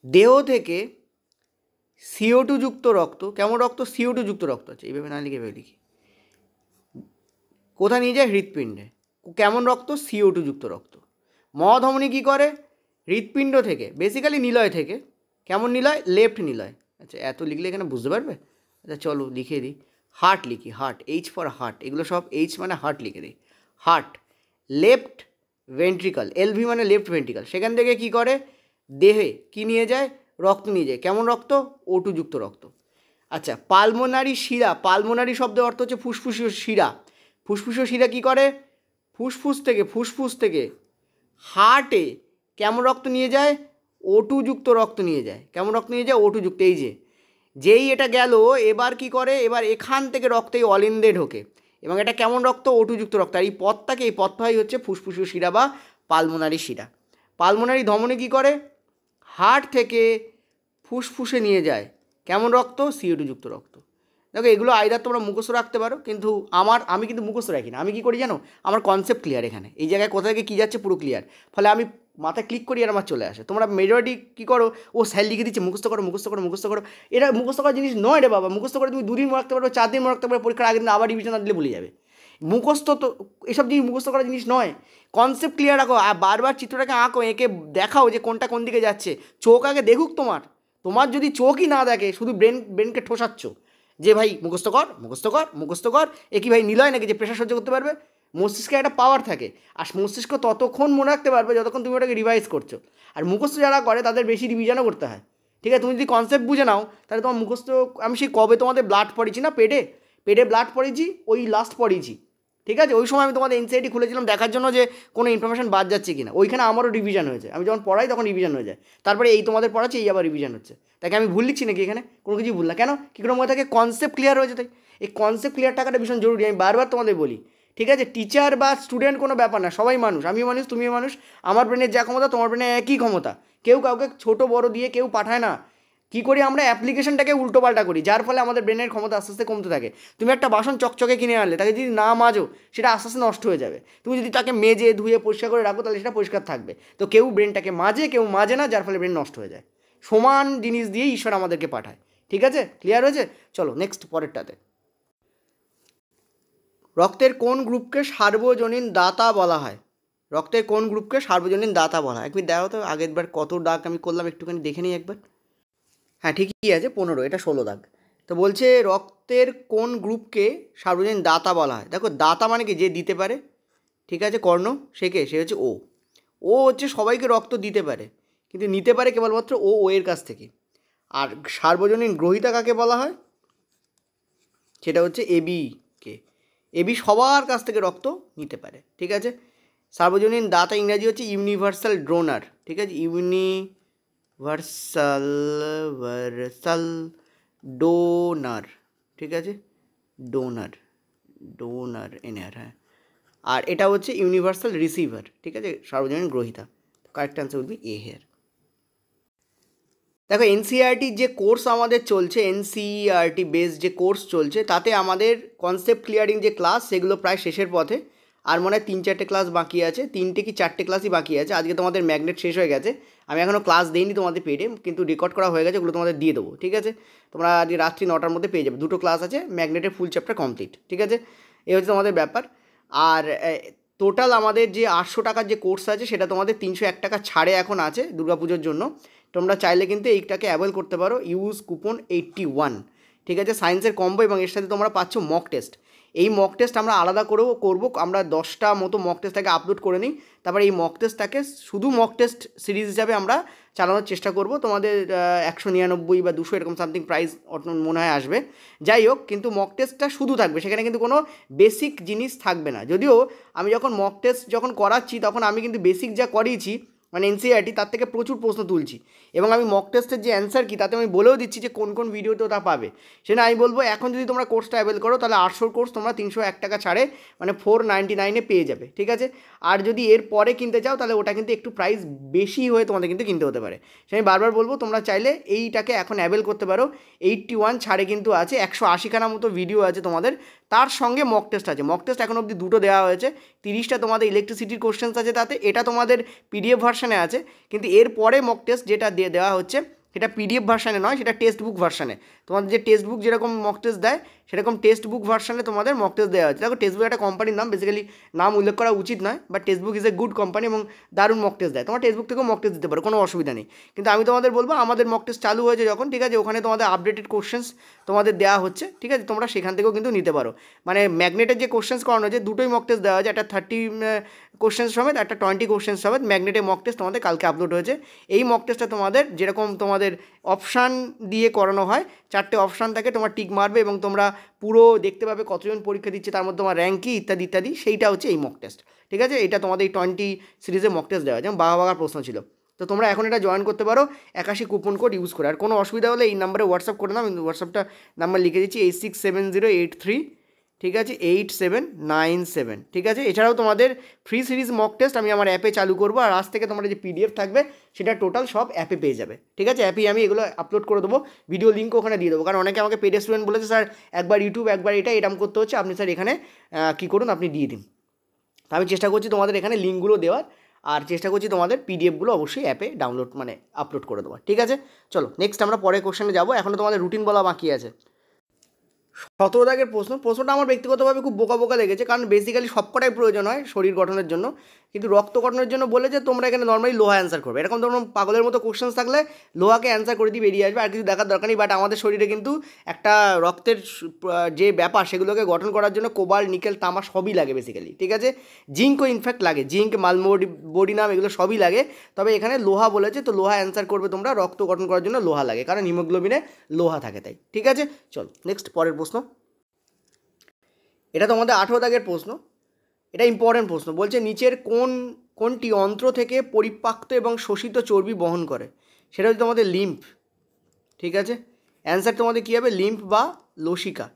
দেহ থেকে CO2 যুক্ত রক্ত, কেমন রক্ত? CO2 যুক্ত রক্ত আছে, এইভাবে না লিখে এভাবে লিখি, কোথায় নিয়ে যায়? হৃৎপিণ্ডে। কেমন রক্ত? CO2 যুক্ত রক্ত। মহাধমনী কী করে? হৃৎপিণ্ড থেকে, বেসিক্যালি নিলয় থেকে। কেমন নিলয়? লেফট নিলয়। আচ্ছা, এত লিখলে এখানে বুঝতে পারবে? আচ্ছা চলো লিখে দিই, হার্ট লিখি, হার্ট, H ফর হার্ট, এগুলো সব H মানে হার্ট লিখে দিই। হার্ট, লেফট ভেন্ট্রিকল, LV মানে লেফট ভেন্ট্রিকল, সেখান থেকে কি করে? দেহে কি নিয়ে যায়? রক্ত নিয়ে যায়। কেমন রক্ত? O2 যুক্ত রক্ত। আচ্ছা, পালমোনারি শিরা, পালমোনারি শব্দের অর্থ হচ্ছে ফুসফুসীয় শিরা। ফুসফুসীয় শিরা কী করে? ফুসফুস থেকে হার্টে কেমন রক্ত নিয়ে যায়? O2 যুক্ত রক্ত নিয়ে যায়। কেমন রক্ত নিয়ে যায়? O2 যুক্ত। এই যেই এটা গেল, এবার কি করে? এবার এখান থেকে রক্ত এই অলিন্দে ঢোকে, এবং এটা কেমন রক্ত? O2 যুক্ত রক্ত। আর এই পথটাই হচ্ছে ফুসফুসীয় শিরা বা পালমোনারি শিরা। পালমোনারি ধমনী কী করে? হার্ট থেকে ফুসফুসে নিয়ে যায় কেমন রক্ত? CO2 যুক্ত রক্ত। দেখো এগুলো আইদার তোমরা মুখস্থ রাখতে পারো, কিন্তু আমি কিন্তু মুখস্থ রাখি না। আমি কী করি জানো? আমার কনসেপ্ট ক্লিয়ার, এখানে এই জায়গায় কোথা থেকে কী যাচ্ছে পুরো ক্লিয়ার, ফলে আমি মাথায় ক্লিক করি আর আমার চলে আসে। তোমরা মেজরিটি কী করো? ও স্যার লিখে দিচ্ছে মুখস্থ করো মুখস্থ করো মুখস্থ করো। এটা মুখস্থ করার জিনিস নয় রে বাবা। মুখস্থ করে তুমি 2 দিন মনে রাখতে পারো, 4 দিন মনে রাখতে পারো, পরীক্ষার আগের দিন আবার রিভিশন না দিলে ভুলে যাবে। মুখস্থ তো এসব জিনিস মুখস্থ করার জিনিস নয়। কনসেপ্ট ক্লিয়ার রাখো, আর বারবার চিত্রটাকে আঁকো, এঁকে দেখাও যে কোনটা কোন দিকে যাচ্ছে। চোখ আগে দেখুক তোমার যদি চোখই না দেখে, শুধু ব্রেনকে ঠোসাচ্ছ যে ভাই মুখস্থ কর মুখস্থ কর মুখস্থ কর, এ কি ভাই নিলয় নাকি যে প্রেশার সহ্য করতে পারবে? মস্তিষ্কে একটা পাওয়ার থাকে, আর মস্তিষ্ক ততক্ষণ মনে রাখতে পারবে যতক্ষণ তুমি ওটাকে রিভাইজ করছো। আর মুখস্থ যারা করে তাদের বেশি রিভিশনও করতে হয়। ঠিক আছে, তুমি যদি কনসেপ্ট বুঝে নাও তাহলে তোমার মুখস্থ, আমি সেই কবে তোমাদের ব্লাড পড়েছি না, পেটে ব্লাড পড়েছি, ওই লাস্ট পড়েছি। ঠিক আছে, ওই সময় আমি তোমাদের NCERT খুলেছিলাম দেখার জন্য যে কোনো ইনফরমেশন বাদ যাচ্ছে কিনা। ওইখানে আমারও রিভিশন হয়েছে, আমি যখন পড়াই তখন রিভিশন হয়ে যায়। তারপরে এই তোমাদের পড়াচ্ছি, এই আবার রিভিশন হচ্ছে। তাকে আমি ভুল লিখছি নাকি? এখানে কোনো কিছুই ভুল না। কেন? কী করে মনে থাকে? কনসেপ্ট ক্লিয়ার হয়েছে। তাই এই কনসেপ্ট ক্লিয়ার থাকাটা ভীষণ জরুরি, আমি বারবার তোমাদের বলি। ঠিক আছে, টিচার বা স্টুডেন্ট কোনো ব্যাপার না, সবাই মানুষ। আমিও মানুষ, তুমিও মানুষ। আমার ব্রেনের যা ক্ষমতা তোমার ব্রেনে একই ক্ষমতা। কেউ কাউকে ছোটো বড় দিয়ে কেউ পাঠায় না। কী করি আমরা? অ্যাপ্লিকেশনটাকে উল্টোপাল্টা করি, যার ফলে আমাদের ব্রেনের ক্ষমতা আস্তে আস্তে কমতে থাকে। তুমি একটা বাসন চকচকে কিনে আনলে, তাকে যদি না মাজো সেটা আস্তে আস্তে নষ্ট হয়ে যাবে। তুমি যদি তাকে মেজে ধুয়ে পরিষ্কার করে রাখো তাহলে সেটা পরিষ্কার থাকবে। তো কেউ ব্রেনটাকে মাজে, কেউ মাজে না, যার ফলে ব্রেন নষ্ট হয়ে যায়। সমান জিনিস দিয়ে ঈশ্বর আমাদেরকে পাঠায়। ঠিক আছে, ক্লিয়ার হয়েছে? চলো নেক্সট, পরেরটাতে। রক্তের কোন গ্রুপকে সার্বজনীন দাতা বলা হয়? রক্তের কোন গ্রুপকে সার্বজনীন দাতা বলা হয়? একবার দেখো তো, আগের বার কত দাগ আমি করলাম একটুখানি দেখে নিই একবার। হ্যাঁ ঠিকই আছে, 15, এটা 16 দাগ। তো বলছে রক্তের কোন গ্রুপকে সার্বজনীন দাতা বলা হয়? দেখো দাতা মানে কি? যে দিতে পারে। ঠিক আছে, কর্ণ, সে হচ্ছে ও হচ্ছে সবাইকে রক্ত দিতে পারে, কিন্তু নিতে পারে কেবলমাত্র ও এর কাছ থেকে। আর সার্বজনীন গ্রহীতা কাকে বলা হয়? সেটা হচ্ছে কে। সবার কাছ থেকে রক্ত নিতে পারে। ঠিক আছে, সার্বজনীন দাতা ইংরাজি হচ্ছে ইউনিভার্সাল ডোনার। ঠিক আছে, ভার্সাল ডোনার। ঠিক আছে, ডোনার এনআর, হ্যাঁ। আর এটা হচ্ছে ইউনিভার্সাল রিসিভার। ঠিক আছে, সার্বজনীন গ্রহীতা। Correct answer will be A here. দেখো NCERT যে কোর্স আমাদের চলছে, NCERT বেসড যে কোর্স চলছে, তাতে আমাদের কনসেপ্ট ক্লিয়ারিং যে ক্লাস সেগুলো প্রায় শেষের পথে। আর মনে হয় 3-4টে ক্লাস বাকি আছে, 3টে কি 4টে ক্লাসই বাকি আছে। আজকে তোমাদের ম্যাগনেট শেষ হয়ে গেছে, আমি এখনও ক্লাস দিইনি তোমাদের পেডে, কিন্তু রেকর্ড করা হয়ে গেছে, ওগুলো তোমাদের দিয়ে দেবো। ঠিক আছে, তোমরা আজ রাত্রি 9টার মধ্যে পেয়ে যাবে। 2টো ক্লাস আছে, ম্যাগনেটের ফুল চ্যাপ্টার কমপ্লিট। ঠিক আছে, এই হচ্ছে তোমাদের ব্যাপার। আর টোটাল আমাদের যে 800 টাকার যে কোর্স আছে সেটা তোমাদের 301 টাকা ছাড়ে এখন আছে দুর্গাপুজোর জন্য। তোমরা চাইলে কিন্তু এইটাকে অ্যাভয়েড করতে পারো, ইউজ কুপন 81, ঠিক আছে। সায়েন্সের কম্বো এবং এর সাথে তোমরা পাচ্ছ মক টেস্ট। এই মক টেস্ট আমরা আলাদা করেও করবো, আমরা 10টা মতো মক টেস্টটাকে আপলোড করে নিই, তারপরে এই মক টেস্টটাকে শুধু মক টেস্ট সিরিজ হিসাবে আমরা চালানোর চেষ্টা করব। তোমাদের 199 বা 200 এরকম সামথিং প্রাইস মনে হয় আসবে। যাই হোক, কিন্তু মক টেস্টটা শুধু থাকবে, সেখানে কিন্তু কোনো বেসিক জিনিস থাকবে না। যদিও আমি যখন মক টেস্ট যখন করাচ্ছি তখন আমি কিন্তু বেসিক যা করিয়েছি মানে এনসিইআরটি তার থেকে প্রচুর প্রশ্ন তুলছি, এবং আমি মক টেস্টের যে অ্যান্সার কি তাতে আমি বলেও দিচ্ছি যে কোন কোন ভিডিওতে ওটা পাবে। সেটা আমি বলবো এখন যদি তোমরা কোর্সটা অ্যাভেল করো তাহলে 800 কোর্স তোমরা 301 টাকা ছাড়ে মানে 499 পেয়ে যাবে, ঠিক আছে। আর যদি এর পরে কিনতে চাও তাহলে ওটা কিন্তু একটু প্রাইস বেশি হয়ে তোমাদের কিন্তু কিনতে হতে পারে। সে আমি বারবার বলবো তোমরা চাইলে এইটাকে এখন অ্যাভেল করতে পারো। 81 ছাড়ে কিন্তু আছে, 180খানা মতো ভিডিও আছে তোমাদের, তার সঙ্গে মক টেস্ট আছে। মক টেস্ট এখন অবধি 2টো দেওয়া হয়েছে, 30টা তোমাদের ইলেকট্রিসিটির কোশ্চেন্স আছে তাতে, এটা তোমাদের পিডিএফ ভার্সানে আছে। কিন্তু এর পরে মক টেস্ট যেটা দেওয়া হচ্ছে সেটা পিডিএফ ভার্সানে নয়, সেটা টেক্সট বুক ভার্সানে। তোমাদের যে টেক্সট বুক যেরকম মক টেস্ট দেয় সেরকম টেক্সট বুক ভার্সানে তোমাদের মক টেস্ট দেওয়া হচ্ছে। দেখো টেক্সট বুক একটা কোম্পানির নাম, বেসিক্যালি নাম উল্লেখ করা উচিত নয়, but text book is a good company এবং দারুণ মক টেস্ট দেয়। তোমার টেক্সট বুক থেকেও মক টেস্ট দিতে পারো, কোনো অসুবিধা নেই। কিন্তু আমি তোমাদের বলবো আমাদের মক টেস্ট চালু হয়েছে যখন, ঠিক আছে, ওখানে তোমাদের আপডেটেড কোশ্চেন্স তোমাদের দেওয়া হচ্ছে, ঠিক আছে, তোমরা সেখান থেকেও কিন্তু নিতে পারো। মানে ম্যাগনেটের যে কোশ্চেন্স করানো হয়েছে দুটোই মক টেস্ট দেওয়া হয়েছে, একটা 30 কোশ্চেন্স সমেত, একটা 20 কোশ্চেন্স সমেত। ম্যাগনেটের মক টেস্ট তোমাদের কালকে আপলোড হয়েছে। এই মক টেস্টটা তোমাদের যেরকম তোমাদের অপশান দিয়ে করানো হয়, 4টে অপশান থাকে, তোমার টিক মারবে এবং তোমরা পুরো দেখতে পাবে কতজন পরীক্ষা দিচ্ছে, তার মধ্যে তোমার র্যাঙ্ক কী ইত্যাদি ইত্যাদি, সেইটা হচ্ছে এই মক টেস্ট, ঠিক আছে। এটা তোমাদের এই 20 সিরিজে মক টেস্ট দেওয়া হয়, যেমন বাঘার প্রশ্ন ছিল। তো তোমরা এখন এটা জয়েন করতে পারো 81 কুপন কোড ইউজ করে। আর কোনো অসুবিধা হলে এই নাম্বারে হোয়াটসঅ্যাপ করে নাও, আমি হোয়াটসঅ্যাপটা নাম্বার লিখে দিচ্ছি 867083, ঠিক আছে, 8797, ঠিক আছে। এছাড়াও তোমাদের ফ্রি সিরিজ মক টেস্ট আমি আমার অ্যাপে চালু করবো, আর আজ থেকে তোমাদের যে পিডিএফ থাকবে সেটা টোটাল সব অ্যাপে পেয়ে যাবে, ঠিক আছে। অ্যাপেই আমি এগুলো আপলোড করে দেবো, ভিডিও লিঙ্ক ওখানে দিয়ে দেবো। কারণ অনেকে আমাকে পেড স্টুডেন্ট বলেছে স্যার একবার ইউটিউব একবার এটা এরম করতে হচ্ছে, আপনি স্যার এখানে কী করুন, আপনি দিয়ে দিন। আমি চেষ্টা করছি তোমাদের এখানে লিঙ্কগুলো দেওয়ার, আর চেষ্টা করছি তোমাদের পিডিএফগুলো অবশ্যই অ্যাপে ডাউনলোড মানে আপলোড করে দেওয়ার, ঠিক আছে। চলো নেক্সট আমরা পরের কোশ্চেনে যাবো, এখনও তোমাদের রুটিন বলা বাকি আছে। 17 দাগের প্রশ্নটা আমার ব্যক্তিগতভাবে খুব বোকা বোকা লেগেছে, কারণ বেসিক্যালি সবকটাই প্রয়োজন হয় শরীর গঠনের জন্য, কিন্তু রক্ত গঠনের জন্য বলে যে তোমরা এখানে নর্মালি লোহা অ্যান্সার করবে, এরকম তোমরা পাগলের মতো কোশ্চেন্স থাকলে লোহাকে অ্যান্সার করে দিয়ে বেরিয়ে আসবে, আর কিছু দেখার দরকার নেই। বাট আমাদের শরীরে কিন্তু একটা রক্তের যে ব্যাপার সেগুলোকে গঠন করার জন্য কোবাল্ট, নিকেল, তামা সবই লাগে বেসিক্যালি, ঠিক আছে। জিঙ্কও ইনফ্যাক্ট লাগে, জিঙ্ক, মালমোডিনাম এগুলো সবই লাগে। তবে এখানে লোহা বলেছে, তো লোহা অ্যান্সার করবে তোমরা, রক্ত গঠন করার জন্য লোহা লাগে, কারণ হিমোগ্লোবিনে লোহা থাকে তাই, ঠিক আছে। চল নেক্সট পরের প্রশ্ন। এটা তোমাদের 18 দাগের প্রশ্ন, এটা ইম্পর্টেন্ট প্রশ্ন। বলছে নিচের কোনটি অন্ত্র থেকে পরিপাক্ত এবং শোষিত চর্বি বহন করে? সেটা হচ্ছে তোমাদের লিম্ফ, ঠিক আছে। অ্যান্সার তোমাদের কী হবে? লিম্ফ বা লসিকা।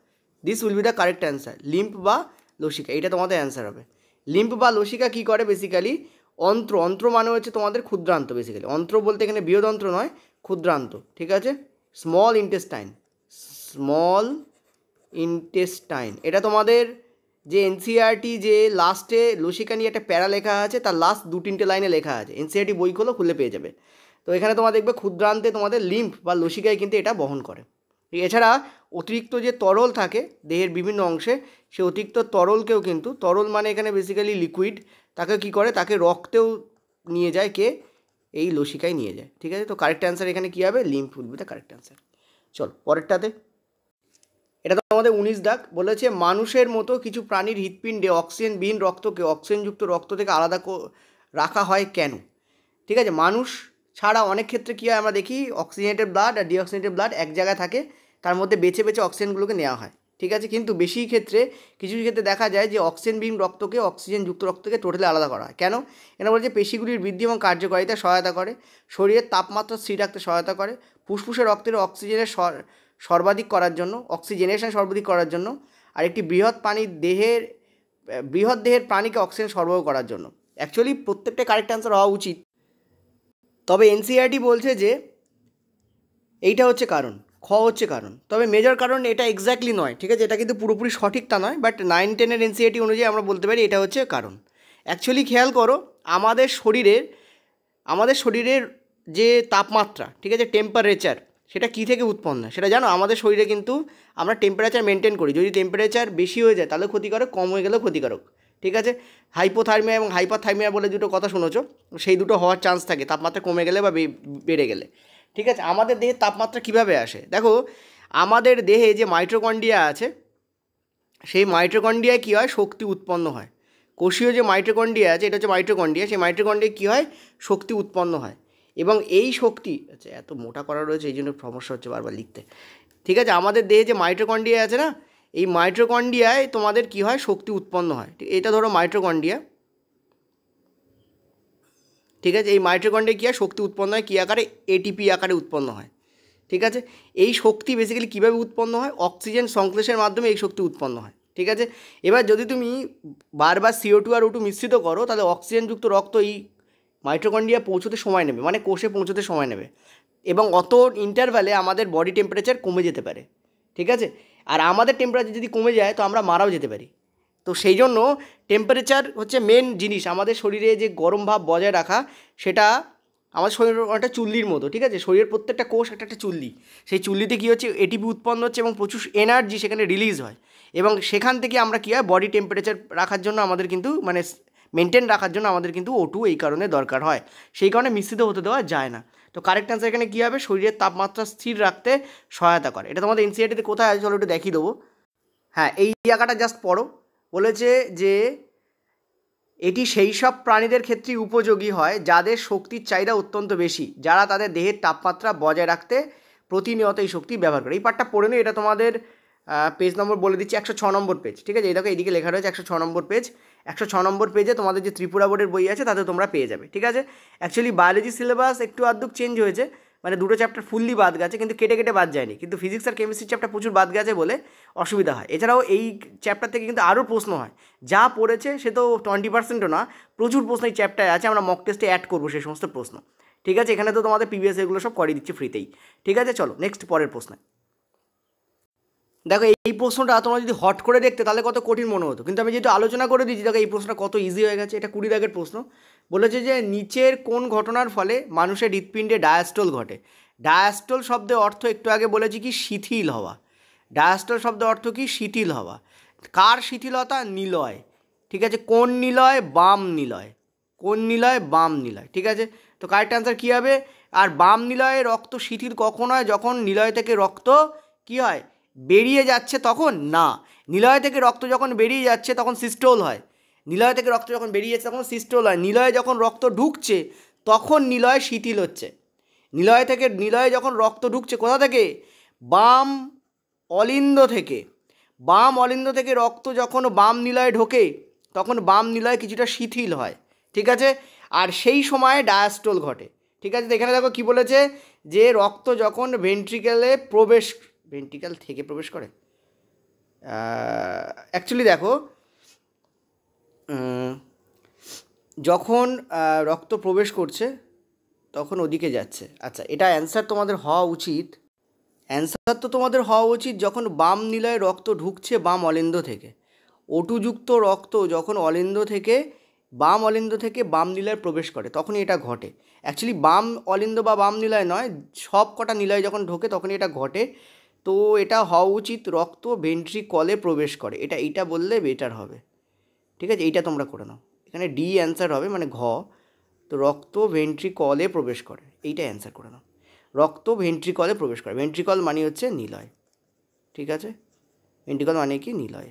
This will be the correct answer, lymph বা লসিকা, এটা তোমাদের অ্যান্সার হবে। লিম্ফ বা লসিকা কী করে? বেসিক্যালি অন্ত্র মানে হচ্ছে তোমাদের ক্ষুদ্রান্ত, বেসিক্যালি অন্ত্র বলতে এখানে বৃহদন্ত্র নয়, ক্ষুদ্রান্ত, ঠিক আছে। স্মল ইন্টেস্টাইন, এটা তোমাদের যে এনসিইআরটি যে লাস্টে লসিকা নিয়ে একটা প্যারা লেখা আছে, তার লাস্ট 2-3টে লাইনে লেখা আছে, এনসিইআরটি বই খোলো, খুলে পেয়ে যাবে। তো এখানে তোমার দেখবে ক্ষুদ্রান্তে তোমাদের লিম্ফ বা লসিকায় কিন্তু এটা বহন করে। এছাড়া অতিরিক্ত যে তরল থাকে দেহের বিভিন্ন অংশে, সে অতিরিক্ত তরলকেও কিন্তু, তরল মানে এখানে বেসিক্যালি লিকুইড, তাকে কী করে, তাকে রক্তেও নিয়ে যায়, কে? এই লসিকায় নিয়ে যায়, ঠিক আছে। তো কারেক্ট অ্যান্সার এখানে কী হবে? Lymph will be the correct answer. চল পরেরটাতে। এটা তো আমাদের 19 দাগ। বলেছে মানুষের মতো কিছু প্রাণীর হৃৎপিণ্ডে অক্সিজেনবিহীন রক্তকে অক্সিজেনযুক্ত রক্ত থেকে আলাদা রাখা হয় কেন? ঠিক আছে, মানুষ ছাড়া অনেক ক্ষেত্রে কী হয় আমরা দেখি, অক্সিজেনেটেড ব্লাড আর ডিঅক্সিজেনেটেড ব্লাড এক জায়গায় থাকে, তার মধ্যে বেছে বেছে অক্সিজেনগুলোকে নেওয়া হয়, ঠিক আছে। কিন্তু বেশি ক্ষেত্রে কিছু ক্ষেত্রে দেখা যায় যে অক্সিজেনবিহীন রক্তকে অক্সিজেনযুক্ত রক্তকে টোটালি আলাদা করা হয়। কেন? এটা বলছে পেশিগুলির বৃদ্ধি এবং কার্যকারিতা সহায়তা করে, শরীরের তাপমাত্রা স্থির রাখতে সহায়তা করে, ফুসফুসে রক্তের অক্সিজেনের সর্বাধিক করার জন্য, অক্সিজেনেশন সর্বাধিক করার জন্য, আর একটি বৃহৎ দেহের প্রাণীকে অক্সিজেন সরবরাহ করার জন্য। অ্যাকচুয়ালি প্রত্যেকটা কারেক্ট অ্যান্সার হওয়া উচিত, তবে এনসিইআরটি বলছে যে এইটা হচ্ছে কারণ, খ হচ্ছে কারণ, তবে মেজর কারণ এটা এক্স্যাক্টলি নয়, ঠিক আছে। এটা কিন্তু পুরোপুরি সঠিক তা নয়, বাট 9-10 এনসিইআরটি অনুযায়ী আমরা বলতে পারি এটা হচ্ছে কারণ। অ্যাকচুয়ালি খেয়াল করো, আমাদের শরীরের যে তাপমাত্রা, ঠিক আছে, টেম্পারেচার, সেটা কী থেকে উৎপন্ন? সেটা জানো? আমাদের শরীরে কিন্তু আমরা টেম্পারেচার মেনটেন করি, যদি টেম্পারেচার বেশি হয়ে যায় তাহলে ক্ষতিকারক, কম হয়ে গেলেও ক্ষতিকারক, ঠিক আছে। হাইপোথার্মিয়া এবং হাইপারথার্মিয়া বলে দুটো কথা শুনেছো, সেই দুটো হওয়ার চান্স থাকে তাপমাত্রা কমে গেলে বা বেড়ে গেলে। ঠিক আছে, আমাদের দেহে তাপমাত্রা কিভাবে আসে? দেখো আমাদের দেহে যে মাইটোকন্ড্রিয়া আছে, সেই মাইটোকন্ড্রিয়ায় কী হয়, শক্তি উৎপন্ন হয়। কোষীয় যে মাইটোকন্ড্রিয়া আছে, এটা হচ্ছে মাইটোকন্ড্রিয়া, সেই মাইটোকন্ড্রিয়ায় কী হয়, শক্তি উৎপন্ন হয়। এবং এই শক্তি, আচ্ছা এত মোটা করা রয়েছে এই জন্য সমস্যা হচ্ছে বারবার লিখতে। ঠিক আছে, আমাদের দেহে যে মাইটোকন্ড্রিয়া আছে না, এই মাইটোকন্ড্রিয়ায় তোমাদের কী হয়, শক্তি উৎপন্ন হয়। এটা ধরো মাইটোকন্ড্রিয়া, ঠিক আছে, এই মাইটোকন্ড্রিয়া কী হয়, শক্তি উৎপন্ন হয় কী আকারে, এটিপি আকারে উৎপন্ন হয়। ঠিক আছে, এই শক্তি বেসিক্যালি কীভাবে উৎপন্ন হয়, অক্সিজেন সংশ্লেষের মাধ্যমে এই শক্তি উৎপন্ন হয়। ঠিক আছে, এবার যদি তুমি বারবার CO2 আর O2 মিশ্রিত করো, তাহলে অক্সিজেনযুক্ত রক্ত এই মাইটোকন্ড্রিয়া পৌঁছতে সময় নেবে, মানে কোষে পৌঁছতে সময় নেবে, এবং অত ইন্টারভ্যালে আমাদের বডি টেম্পারেচার কমে যেতে পারে। ঠিক আছে, আর আমাদের টেম্পারেচার যদি কমে যায় তো আমরা মারাও যেতে পারি। তো সেই জন্য টেম্পারেচার হচ্ছে মেন জিনিস, আমাদের শরীরে যে গরম ভাব বজায় রাখা, সেটা আমাদের শরীরের একটা চুল্লির মতো। ঠিক আছে, শরীরের প্রত্যেকটা কোষ একটা একটা চুল্লি, সেই চুল্লিতে কী হচ্ছে, এটিপি উৎপন্ন হচ্ছে এবং প্রচুর এনার্জি সেখানে রিলিজ হয়, এবং সেখান থেকে আমরা কী হয়, বডি টেম্পারেচার রাখার জন্য আমাদের কিন্তু মানে মেনটেন রাখার জন্য আমাদের কিন্তু O2 এই কারণে দরকার হয়, সেই কারণে মিশ্রিত হতে দেওয়া যায় না। তো কারেক্ট অ্যান্সার এখানে কী হবে, শরীরের তাপমাত্রা স্থির রাখতে সহায়তা করে। এটা তোমাদের NCERT-তে কোথায় আছে চলো একটু দেখিয়ে দেবো। হ্যাঁ, এই জায়গাটা জাস্ট পড়ো। বলেছে যে এটি সেই সব প্রাণীদের ক্ষেত্রে উপযোগী হয় যাদের শক্তির চাহিদা অত্যন্ত বেশি, যারা তাদের দেহের তাপমাত্রা বজায় রাখতে প্রতিনিয়ত এই শক্তি ব্যবহার করে। এই পার্টটা পড়ে নিই, এটা তোমাদের পেজ নম্বর বলে দিচ্ছি, 106 নম্বর পেজ। ঠিক আছে, এই দেখো এইদিকে লেখা রয়েছে 106 নম্বর পেজ। 106 নম্বর পেজে তোমাদের যে ত্রিপুরা বোর্ডের বই আছে তাতে তোমরা পেয়ে যাবে। ঠিক আছে, অ্যাকচুয়ালি বায়োলজি সিলেবাস একটু আধটু চেঞ্জ হয়েছে, মানে দুটো চ্যাপ্টার ফুললি বাদ গেছে, কিন্তু কেটে কেটে বাদ যায়নি, কিন্তু ফিজিক্স আর কেমিস্ট্রি চ্যাপ্টার প্রচুর বাদ গেছে বলে অসুবিধা হয়। এছাড়াও এই চ্যাপ্টার থেকে কিন্তু আরও প্রশ্ন হয়, যা পড়েছে সে তো 20%ও না, প্রচুর প্রশ্ন এই চ্যাপ্টারে আছে, আমরা মক টেস্টে অ্যাড করবো সেই সমস্ত প্রশ্ন। ঠিক আছে, এখানে তো তোমাদের প্রিভিয়াস এগুলো সব করিয়ে দিচ্ছি ফ্রিতেই। ঠিক আছে, চলো নেক্সট পরের প্রশ্ন। দেখো এই প্রশ্নটা তোমরা যদি হট করে দেখতে তাহলে কত কঠিন মনে হতো, কিন্তু আমি যেহেতু আলোচনা করে দিচ্ছি, দেখো এই প্রশ্নটা কত ইজি হয়ে গেছে। এটা 20 দাগের প্রশ্ন। বলেছে যে নিচের কোন ঘটনার ফলে মানুষের হৃৎপিণ্ডে ডায়াস্টল ঘটে। ডায়াস্টল শব্দের অর্থ একটু আগে বলেছি কি, শিথিল হওয়া। ডায়াস্টল শব্দের অর্থ কি, শিথিল হওয়া। কার শিথিলতা, নিলয়। ঠিক আছে, কোন নিলয়, বাম নিলয়। কোন নিলয়, বাম নিলয়। ঠিক আছে, তো কারেক্ট অ্যান্সার কী হবে, আর বাম নিলয়ে রক্ত শিথিল কখন হয়, যখন নিলয় থেকে রক্ত কী হয়, বেরিয়ে যাচ্ছে তখন না। নিলয় থেকে রক্ত যখন বেরিয়ে যাচ্ছে তখন সিস্টোল হয়। নিলয় থেকে রক্ত যখন বেরিয়ে যাচ্ছে তখন সিস্টোল হয়। নিলয়ে যখন রক্ত ঢুকছে তখন নিলয় শিথিল হচ্ছে। নিলয়ে যখন রক্ত ঢুকছে কোথা থেকে, বাম অলিন্দ থেকে। বাম অলিন্দ থেকে রক্ত যখন বাম নিলয়ে ঢোকে তখন বাম নিলয় কিছুটা শিথিল হয়। ঠিক আছে, আর সেই সময় ডায়াস্টল ঘটে। ঠিক আছে, তো এখানে দেখো কী বলেছে, যে রক্ত যখন ভেন্ট্রিকেল থেকে প্রবেশ করে, অ্যাকচুয়ালি দেখো যখন রক্ত প্রবেশ করছে তখন ওদিকে যাচ্ছে। আচ্ছা, এটা অ্যান্সার তোমাদের হওয়া উচিত, যখন বাম নিলয়ে রক্ত ঢুকছে বাম অলিন্দ থেকে। ওটুযুক্ত রক্ত যখন বাম অলিন্দ থেকে বাম নিলয়ে প্রবেশ করে তখনই এটা ঘটে। অ্যাকচুয়ালি বাম অলিন্দ বা বাম নিলয় নয়, সব কটা নিলয় যখন ঢোকে তখনই এটা ঘটে। তো এটা হওয়া উচিত রক্ত ভেন্ট্রিকলে প্রবেশ করে, এইটা বললে বেটার হবে। ঠিক আছে, এইটা তোমরা করে নাও, এখানে ডি অ্যান্সার হবে, মানে ঘ। তো রক্ত ভেন্ট্রিকলে প্রবেশ করে, এইটা অ্যান্সার করে নাও। রক্ত ভেন্ট্রিকলে প্রবেশ করে, ভেন্ট্রিকল মানে হচ্ছে নিলয়। ঠিক আছে, ভেন্ট্রিকল মানে কি, নিলয়।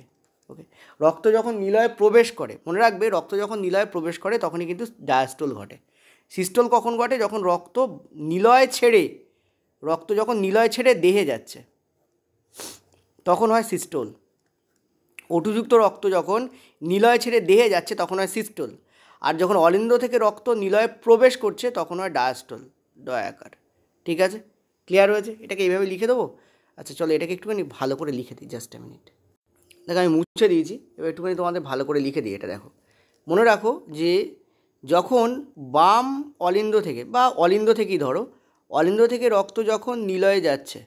ওকে, রক্ত যখন নিলয়ে প্রবেশ করে, মনে রাখবে রক্ত যখন নিলয়ে প্রবেশ করে তখনই কিন্তু ডায়াস্টল ঘটে। সিস্টোল কখন ঘটে, যখন রক্ত যখন নিলয় ছেড়ে দেহে যাচ্ছে তখন হয় সিস্টোল। ওটুযুক্ত রক্ত যখন নিলয় ছেড়ে দেহে যাচ্ছে তখন হয় সিস্টোল, আর যখন অলিন্দ থেকে রক্ত নিলয়ে প্রবেশ করছে তখন হয় ডায়াস্টল, ডয়াকার। ঠিক আছে, ক্লিয়ার হয়েছে? এটাকে এইভাবে লিখে দেবো। আচ্ছা চলো এটাকে একটুখানি ভালো করে লিখে দিই, জাস্ট 1 মিনিট। দেখো আমি মুছে দিয়েছি, এবার একটুখানি তোমাদের ভালো করে লিখে দিই। এটা দেখো, মনে রাখো যে যখন বাম অলিন্দ থেকে বা অলিন্দ থেকেই ধরো, অলিন্দ থেকে রক্ত যখন নিলয়ে যাচ্ছে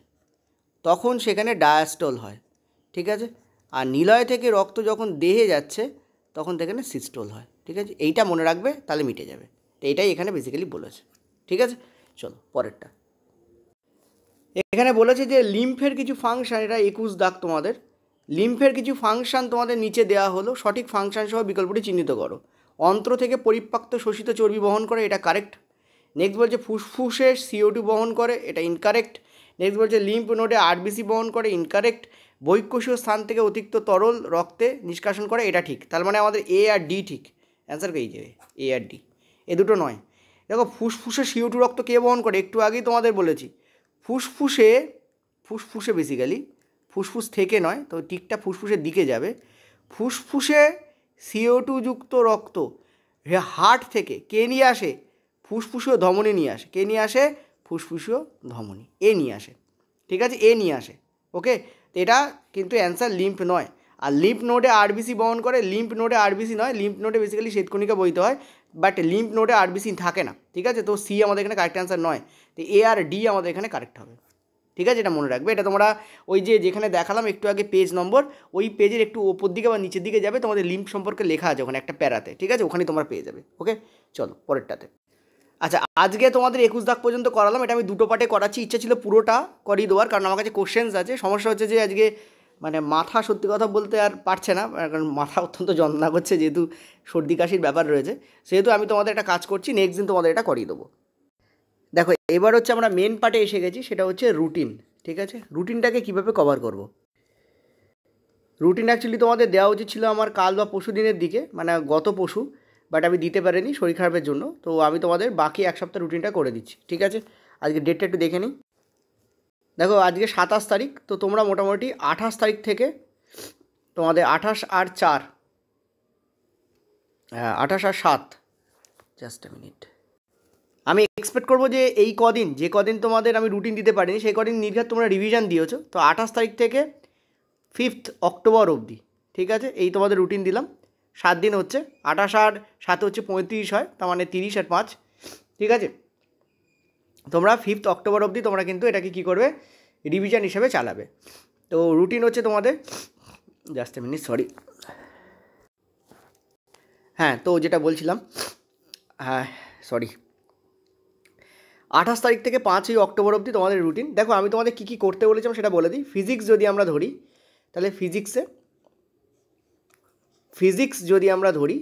তখন সেখানে ডায়াস্টল হয়। ঠিক আছে, আর নিলয় থেকে রক্ত যখন দেহে যাচ্ছে তখন সেখানে সিস্টোল হয়। ঠিক আছে, এইটা মনে রাখবে, তাহলে মিটে যাবে। তো এইটাই এখানে বেসিক্যালি বলেছে। ঠিক আছে, চলো পরেরটা। এখানে বলেছে যে লিম্ফের কিছু ফাংশান, এটা 21 দাগ তোমাদের। লিম্ফের কিছু ফাংশান তোমাদের নিচে দেওয়া হলো, সঠিক ফাংশান সহ বিকল্পটি চিহ্নিত করো। অন্ত্র থেকে পরিপাক্ত শোষিত চর্বি বহন করে, এটা কারেক্ট। নেক্সট বলছে ফুসফুসে CO2 বহন করে, এটা ইনকারেক্ট। নেক্সট বলছে লিম্ফ নোডে RBC বহন করে, ইনকারেক্ট। বহিঃকোষীয় স্থান থেকে অতিরিক্ত তরল রক্তে নিষ্কাশন করে, এটা ঠিক। তার মানে আমাদের A আর D ঠিক, অ্যান্সার পেয়ে যাবে A আর D, এ দুটো নয়। দেখো ফুসফুসে CO2 রক্ত কে বহন করে, একটু আগেই তোমাদের বলেছি। ফুসফুসে বেসিক্যালি, ফুসফুস থেকে নয়, তো টিকটা ফুসফুসের দিকে যাবে। ফুসফুসে CO2 যুক্ত রক্ত হার্ট থেকে কে নিয়ে আসে, ফুসফুসীয় ধমনী নিয়ে আসে। কে নিয়ে আসে, ফুসফুসীয় ধমনী, এ নিয়ে আসে, ঠিক আছে, এ নিয়ে আসে। ওকে, তো এটা কিন্তু অ্যান্সার লিম্ফ নয়। আর লিম্ফ নোডে RBC বহন করে, লিম্ফ নোডে RBC নয়, লিম্ফ নোডে বেসিক্যালি শ্বেতকণিকা বইতে হয়, বাট লিম্ফ নোডে RBC থাকে না, ঠিক আছে। তো সি আমাদের এখানে কারেক্ট অ্যান্সার নয়, তো A আর D আমাদের এখানে কারেক্ট হবে, ঠিক আছে। এটা মনে রাখবে, এটা তোমরা ওই যেখানে দেখালাম একটু আগে পেজ নম্বর, ওই পেজের একটু ওপর দিকে বা নিচের দিকে যাবে, তোমাদের লিম্ফ সম্পর্কে লেখা আছে ওখানে একটা প্যারাতে, ঠিক আছে, ওখানে তোমরা পেয়ে যাবে। ওকে, চলো পরেরটাতে। আচ্ছা, আজকে তোমাদের 21 দাগ পর্যন্ত করালাম, এটা আমি দুটো পার্টে করাচ্ছি। ইচ্ছা ছিল পুরোটা করিয়ে দেওয়ার, কারণ আমার কাছে কোশ্চেন্স আছে। সমস্যা হচ্ছে যে আজকে মানে মাথা সত্যি কথা বলতে আর পারছে না, কারণ মাথা অত্যন্ত যন্ত্রণা করছে, যেহেতু সর্দি কাশির ব্যাপার রয়েছে, সেহেতু আমি তোমাদের একটা কাজ করছি, নেক্সট দিন তোমাদের এটা করিয়ে দেবো। দেখো এবার হচ্ছে আমরা মেন পার্টে এসে গেছি, সেটা হচ্ছে রুটিন, ঠিক আছে। রুটিনটাকে কীভাবে কভার করব। রুটিন অ্যাকচুয়ালি তোমাদের দেওয়া উচিত ছিল আমার কাল বা পরশু দিনের দিকে, মানে গত পরশু, বাট আমি দিতে পারিনি শরীর খারাপের জন্য। তো আমি তোমাদের বাকি এক সপ্তাহ রুটিনটা করে দিচ্ছি, ঠিক আছে। আজকে ডেটটা একটু দেখে নিই। দেখো আজকে 27 তারিখ, তো তোমরা মোটামুটি 28 তারিখ থেকে তোমাদের 28 আর 4, 28 আর 7, জাস্ট এ মিনিট, আমি এক্সপেক্ট করবো যে এই কদিন, যে কদিন তোমাদের আমি রুটিন দিতে পারিনি, সেই কদিন নির্ঘাত তোমরা রিভিশন দিয়েছো। তো 28 তারিখ থেকে 5 অক্টোবর অবধি, ঠিক আছে, এই তোমাদের রুটিন দিলাম। 7 দিন হচ্ছে, 28 আর 7 হচ্ছে 35 হয়, তার মানে 30 আর 5, ঠিক আছে। তোমরা 5 অক্টোবর অবধি তোমরা কিন্তু এটাকে কী করবে, রিভিশন হিসেবে চালাবে। তো রুটিন হচ্ছে তোমাদের, জাস্ট এ মিনিট, সরি, হ্যাঁ, তো যেটা বলছিলাম, হ্যাঁ সরি, 28 তারিখ থেকে 5ই অক্টোবর অবধি তোমাদের রুটিন। দেখো আমি তোমাদের কী কী করতে বলেছিলাম সেটা বলে দিই। ফিজিক্স যদি আমরা ধরি, তাহলে ফিজিক্স যদি আমরা ধরি,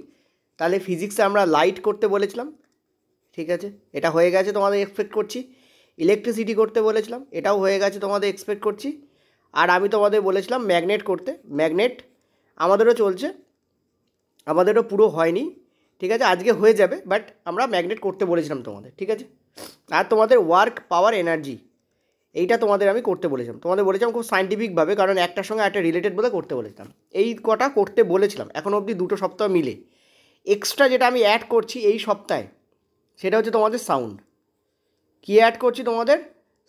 তাহলে ফিজিক্সে আমরা লাইট করতে বলেছিলাম, ঠিক আছে, এটা হয়ে গেছে, তোমাদের এক্সপেক্ট করছি। ইলেকট্রিসিটি করতে বলেছিলাম, এটাও হয়ে গেছে, তোমাদের এক্সপেক্ট করছি। আর আমি তোমাদের বলেছিলাম ম্যাগনেট করতে, ম্যাগনেট আমাদেরও চলছে, আমাদেরও পুরো হয়নি, ঠিক আছে, আজকে হয়ে যাবে, বাট আমরা ম্যাগনেট করতে বলেছিলাম তোমাদের, ঠিক আছে। আর তোমাদের ওয়ার্ক পাওয়ার এনার্জি, এইটা তোমাদের আমি করতে বলেছিলাম, তোমাদের বলেছিলাম খুব সাইন্টিফিকভাবে, কারণ একটার সঙ্গে একটা রিলেটেড বলে করতে বলেছিলাম। এই কটা করতে বলেছিলাম, এখন অবধি 2 সপ্তাহ মিলে। এক্সট্রা যেটা আমি অ্যাড করছি এই সপ্তাহে, সেটা হচ্ছে তোমাদের সাউন্ড। কী অ্যাড করছি, তোমাদের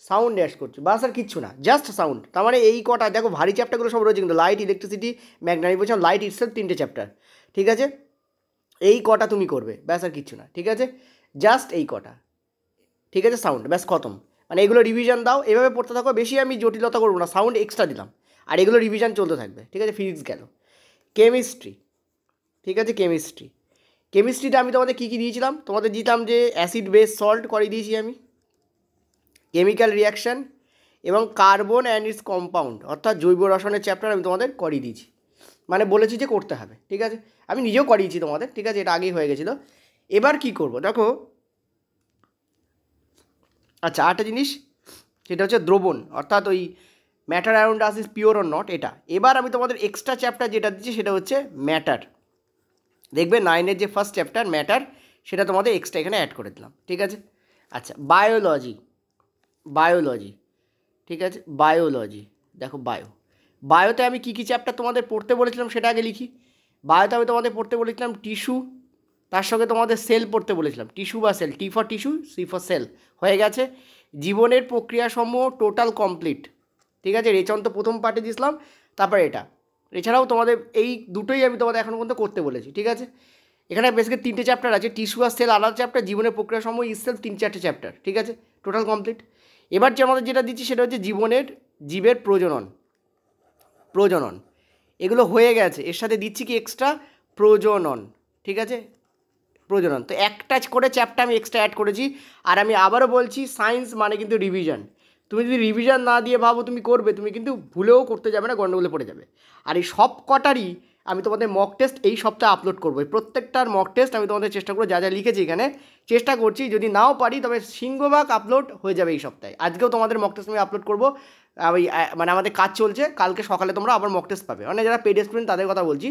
সাউন্ড অ্যাড করছি, বাস আর কিচ্ছু না, জাস্ট সাউন্ড। তার মানে এই কটা, দেখো ভারী চ্যাপ্টারগুলো সব রয়েছে, কিন্তু লাইট, ইলেকট্রিসিটি, ম্যাগনেট, বলছিলাম লাইট ইটসেলফ 3টে চ্যাপ্টার, ঠিক আছে। এই কটা তুমি করবে, ব্যাস আর কিচ্ছু না, ঠিক আছে, জাস্ট এই কটা, ঠিক আছে, সাউন্ড, ব্যাস খতম। মানে এগুলো রিভিশন দাও, এভাবে পড়তে থাকো, বেশি আমি জটিলতা করবো না, সাউন্ড এক্সট্রা দিলাম, আর এগুলো রিভিশন চলতে থাকবে, ঠিক আছে। ফিজিক্স গেল। কেমিস্ট্রি, ঠিক আছে, কেমিস্ট্রিতে আমি তোমাদের কী কী দিয়েছিলাম, তোমাদের দিতাম যে অ্যাসিড বেস সল্ট করে দিয়েছি আমি, কেমিক্যাল রিয়াকশান এবং কার্বন অ্যান্ড ইটস কম্পাউন্ড, অর্থাৎ জৈব রসায়নের চ্যাপ্টার আমি তোমাদের করিয়ে দিয়েছি, মানে বলেছি যে করতে হবে, ঠিক আছে। আমি নিজেও করিয়েছি তোমাদের, ঠিক আছে, এটা আগেই হয়ে গেছিলো। এবার কি করব, দেখো, আচ্ছা আরেকটা জিনিস, সেটা হচ্ছে দ্রবণ, অর্থাৎ ওই matter around us is pure or not, এটা। এবার আমি তোমাদের এক্সট্রা চ্যাপ্টার যেটা দিচ্ছি সেটা হচ্ছে ম্যাটার। দেখবে 9-এর যে ফার্স্ট চ্যাপ্টার ম্যাটার, সেটা তোমাদের এক্সট্রা এখানে অ্যাড করে দিলাম, ঠিক আছে। আচ্ছা বায়োলজি, ঠিক আছে, বায়োলজি, দেখো বায়োতে আমি কী কী চ্যাপ্টার তোমাদের পড়তে বলেছিলাম সেটা আগে লিখি। বায়োতে আমি তোমাদের পড়তে বলেছিলাম টিস্যু, তার সঙ্গে তোমাদের সেল পড়তে বলেছিলাম, টিস্যু বা cell, T for tissue, C for cell, হয়ে গেছে। জীবনের প্রক্রিয়াসমূহ টোটাল কমপ্লিট, ঠিক আছে, রেচন তো প্রথম পার্টে দিয়েছিলাম, তারপর এটা। এছাড়াও তোমাদের এই দুটোই আমি তোমাদের এখন পর্যন্ত করতে বলেছি, ঠিক আছে। এখানে বেসিক্যালি 3টে চ্যাপ্টার আছে, টিস্যু আর সেল আলাদা চ্যাপ্টার, জীবনের প্রক্রিয়াসমূহ ইসেলফ 3-4টে চ্যাপ্টার, ঠিক আছে, টোটাল কমপ্লিট। এবার যে আমাদের যেটা দিচ্ছি সেটা হচ্ছে জীবের প্রজনন, এগুলো হয়ে গেছে, এর সাথে দিচ্ছি কি এক্সট্রা প্রজনন, ঠিক আছে, প্রজনন। তো একটা করে চ্যাপ্টার আমি এক্সট্রা অ্যাড করেছি। আর আমি আবারও বলছি, সায়েন্স মানে কিন্তু রিভিশন, তুমি যদি রিভিশন না দিয়ে ভাবো তুমি করবে, তুমি কিন্তু ভুলেও করতে যাবে না, গন্ডগোলে পড়ে যাবে। আর এই সব কটারই আমি তোমাদের মক টেস্ট এই সপ্তাহে আপলোড করবো। প্রত্যেকটার মক টেস্ট আমি তোমাদের চেষ্টা করবো, যা যা লিখেছি এখানে চেষ্টা করছি, যদি নাও পারি তবে সিংহভাগ আপলোড হয়ে যাবে এই সপ্তাহে। আজকেও তোমাদের মক টেস্ট আমি আপলোড করবো। ওই মানে আমাদের কাজ চলছে, কালকে সকালে তোমরা আবার মক টেস্ট পাবে। মানে যারা পেড স্টুডেন্ট তাদের কথা বলছি,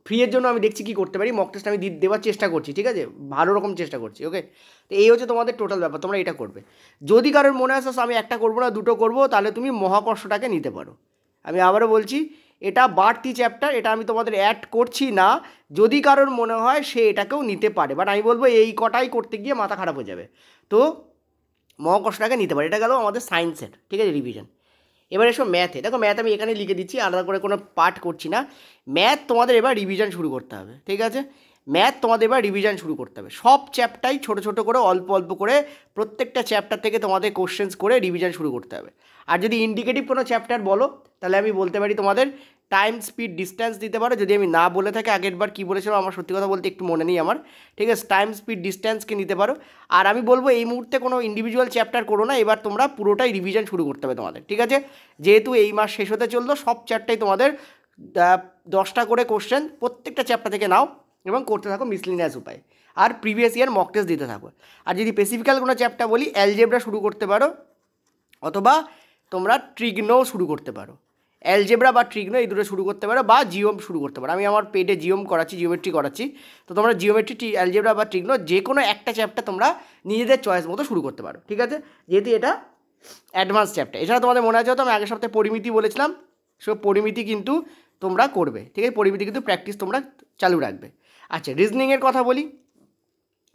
ফ্রিয়ের জন্য আমি দেখছি কী করতে পারি, মক টেস্ট আমি দেওয়ার চেষ্টা করছি, ঠিক আছে, ভালো রকম চেষ্টা করছি। ওকে, তো এই হচ্ছে তোমাদের টোটাল ব্যাপার, তোমরা এটা করবে। যদি কারোর মনে আসে আমি একটা করবো না দুটো করবো, তাহলে তুমি মহাকর্ষটাকে নিতে পারো। আমি আবারও বলছি, এটা বাড়তি চ্যাপ্টার, এটা আমি তোমাদের অ্যাড করছি না। যদি কারোর মনে হয় সে এটাকেও নিতে পারে, বাট আমি বলবো এই কটাই করতে গিয়ে মাথা খারাপ হয়ে যাবে। তো মহাকর্ষটাকে নিতে পারে, এটা গেল আমাদের সায়েন্সের, ঠিক আছে, রিভিশন। এবার এসো ম্যাথে। দেখো ম্যাথ আমি এখানে লিখে দিচ্ছি, আলাদা করে কোনো পার্ট করছি না। ম্যাথ তোমাদের এবার রিভিশন শুরু করতে হবে, ঠিক আছে। ম্যাথ তোমাদের এবার রিভিশন শুরু করতে হবে, সব চ্যাপ্টারই ছোটো ছোটো করে অল্প অল্প করে প্রত্যেকটা চ্যাপ্টার থেকে তোমাদের কোশ্চেন্স করে রিভিশন শুরু করতে হবে। আর যদি ইন্ডিকেটিভ কোনো চ্যাপ্টার বলো, তাহলে আমি বলতে পারি তোমাদের টাইম, স্পিড, ডিস্ট্যান্স দিতে পারো। যদি আমি না বলে থাকি, আগেরবার কী বলেছিলাম আমার সত্যি কথা বলতে একটু মনে নেই আমার, ঠিক আছে, টাইম, স্পিড, ডিস্ট্যান্সকে নিতে পারো। আর আমি বলবো এই মুহূর্তে কোনো ইন্ডিভিজুয়াল চ্যাপ্টার করো না, এবার তোমরা পুরোটাই রিভিশন শুরু করতে হবে তোমাদের, ঠিক আছে। যেহেতু এই মাস শেষ হতে চললো, সব চ্যাপ্টারই তোমাদের 10টা করে কোশ্চেন প্রত্যেকটা চ্যাপ্টার থেকে নাও এবং করতে থাকো মিসলিনিয়াস উপায়। আর প্রিভিয়াস ইয়ার মক টেস্ট দিতে থাকো। আর যদি স্পেসিফিক্যাল কোনো চ্যাপ্টার বলি, অ্যালজেব্রা শুরু করতে পারো, অথবা তোমরা ট্রিগনোও শুরু করতে পারো। অ্যালজেব্রা বা ট্রিগনো এই দুটো শুরু করতে পারো, বা জিওম শুরু করতে পারো। আমি আমার পেডে জিওম করাচ্ছি, জিওমেট্রি করাচ্ছি, তো তোমরা জিওমেট্রি, অ্যালজেব্রা বা ট্রিগনো যে কোনো একটা চ্যাপ্টার তোমরা নিজেদের চয়েস মতো শুরু করতে পারো, ঠিক আছে, যেহেতু এটা অ্যাডভান্স চ্যাপ্টার। এছাড়া তোমাদের মনে আছে হয়তো আমি আগের সপ্তাহে পরিমিতি বলেছিলাম, সো পরিমিতি কিন্তু তোমরা করবে, ঠিক আছে, পরিমিতি কিন্তু প্র্যাকটিস তোমরা চালু রাখবে। আচ্ছা, রিজনিংয়ের কথা বলি,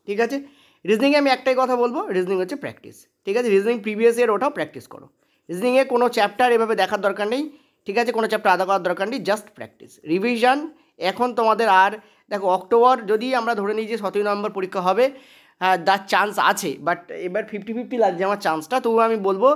ঠিক আছে। রিজনিংয়ে আমি একটাই কথা বলবো, রিজনিং হচ্ছে প্র্যাকটিস, ঠিক আছে। রিজনিং প্রিভিয়াস ইয়ার ওটাও প্র্যাকটিস করো। রিজনিংয়ে কোনো চ্যাপ্টার এভাবে দেখার দরকার নেই, ঠিক আছে, কোনো চ্যাপ্টার আদা করার দরকার নেই, জাস্ট প্র্যাকটিস। রিভিশন এখন তোমাদের আর দেখো, অক্টোবর যদি আমরা ধরে নিই যে 17 নভেম্বর পরীক্ষা হবে, হ্যাঁ তার চান্স আছে, বাট এবার 50-50 লাগছে আমার চান্সটা। তবু আমি বলবো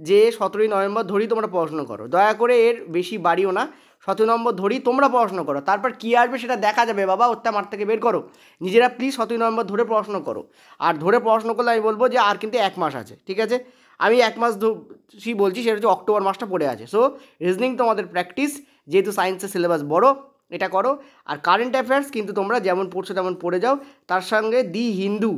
যে 17ই নভেম্বর ধরেই তোমরা পড়াশোনা করো, দয়া করে এর বেশি বাড়িও না। 17 নভেম্বর ধরেই তোমরা পড়াশোনা করো, তারপর কী আসবে সেটা দেখা যাবে বাবা, ওটা মাঠ থেকে বের করো। নিজেরা প্লিজ 17 নভেম্বর ধরে পড়াশোনা করো। আর ধরে পড়াশোনা করলে আমি বলবো যে আর কিন্তু 1 মাস আছে, ঠিক আছে। আমি 1 মাস বলছি, সেটা হচ্ছে অক্টোবর মাসটা পড়ে আছে। সো রিজনিং তোমাদের প্র্যাকটিস, যেহেতু সায়েন্সের সিলেবাস বড়, এটা করো। আর কারেন্ট অ্যাফেয়ার্স কিন্তু তোমরা যেমন পড়ছো তেমন পড়ে যাও। তার সঙ্গে দি হিন্দু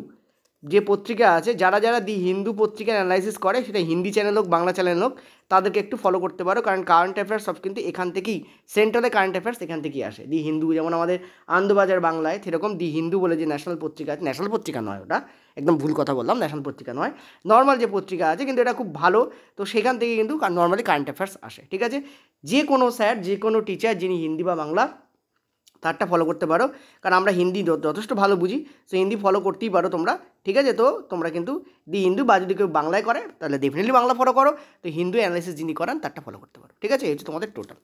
যে পত্রিকা আছে, যারা যারা দি হিন্দু পত্রিকার অ্যানালাইসিস করে, সেটা হিন্দি চ্যানেল হোক বাংলা চ্যানেল হোক, তাদেরকে একটু ফলো করতে পারো, কারণ কারেন্ট অ্যাফেয়ার্স সব কিন্তু এখান থেকেই, সেন্ট্রালে কারেন্ট অ্যাফেয়ার্স এখান থেকেই আসে। দি হিন্দু যেমন আমাদের আনন্দবাজার বাংলায়, সেরকম দি হিন্দু বলে যে ন্যাশনাল পত্রিকা আছে, ন্যাশনাল পত্রিকা নয় ওটা, একদম ভুল কথা বললাম, ন্যাশনাল পত্রিকা নয়, নর্মাল যে পত্রিকা আছে, কিন্তু এটা খুব ভালো। তো সেখান থেকে কিন্তু নর্মালি কারেন্ট অ্যাফেয়ার্স আসে, ঠিক আছে। যে কোনো স্যার, যে কোনো টিচার যিনি হিন্দি বা বাংলা, তারটা ফলো করতে পারো, কারণ আমরা হিন্দি যথেষ্ট ভালো বুঝি, সো হিন্দি ফলো করতেই পারো তোমরা, ঠিক আছে। তো তোমরা কিন্তু দি হিন্দু, বা যদি কেউ বাংলায় করে তাহলে ডেফিনেটলি বাংলা ফলো করো, তো হিন্দু অ্যানালাইসিস যিনি করান তারটা ফলো করতে পারো, ঠিক আছে। এই হচ্ছে তোমাদের টোটাল।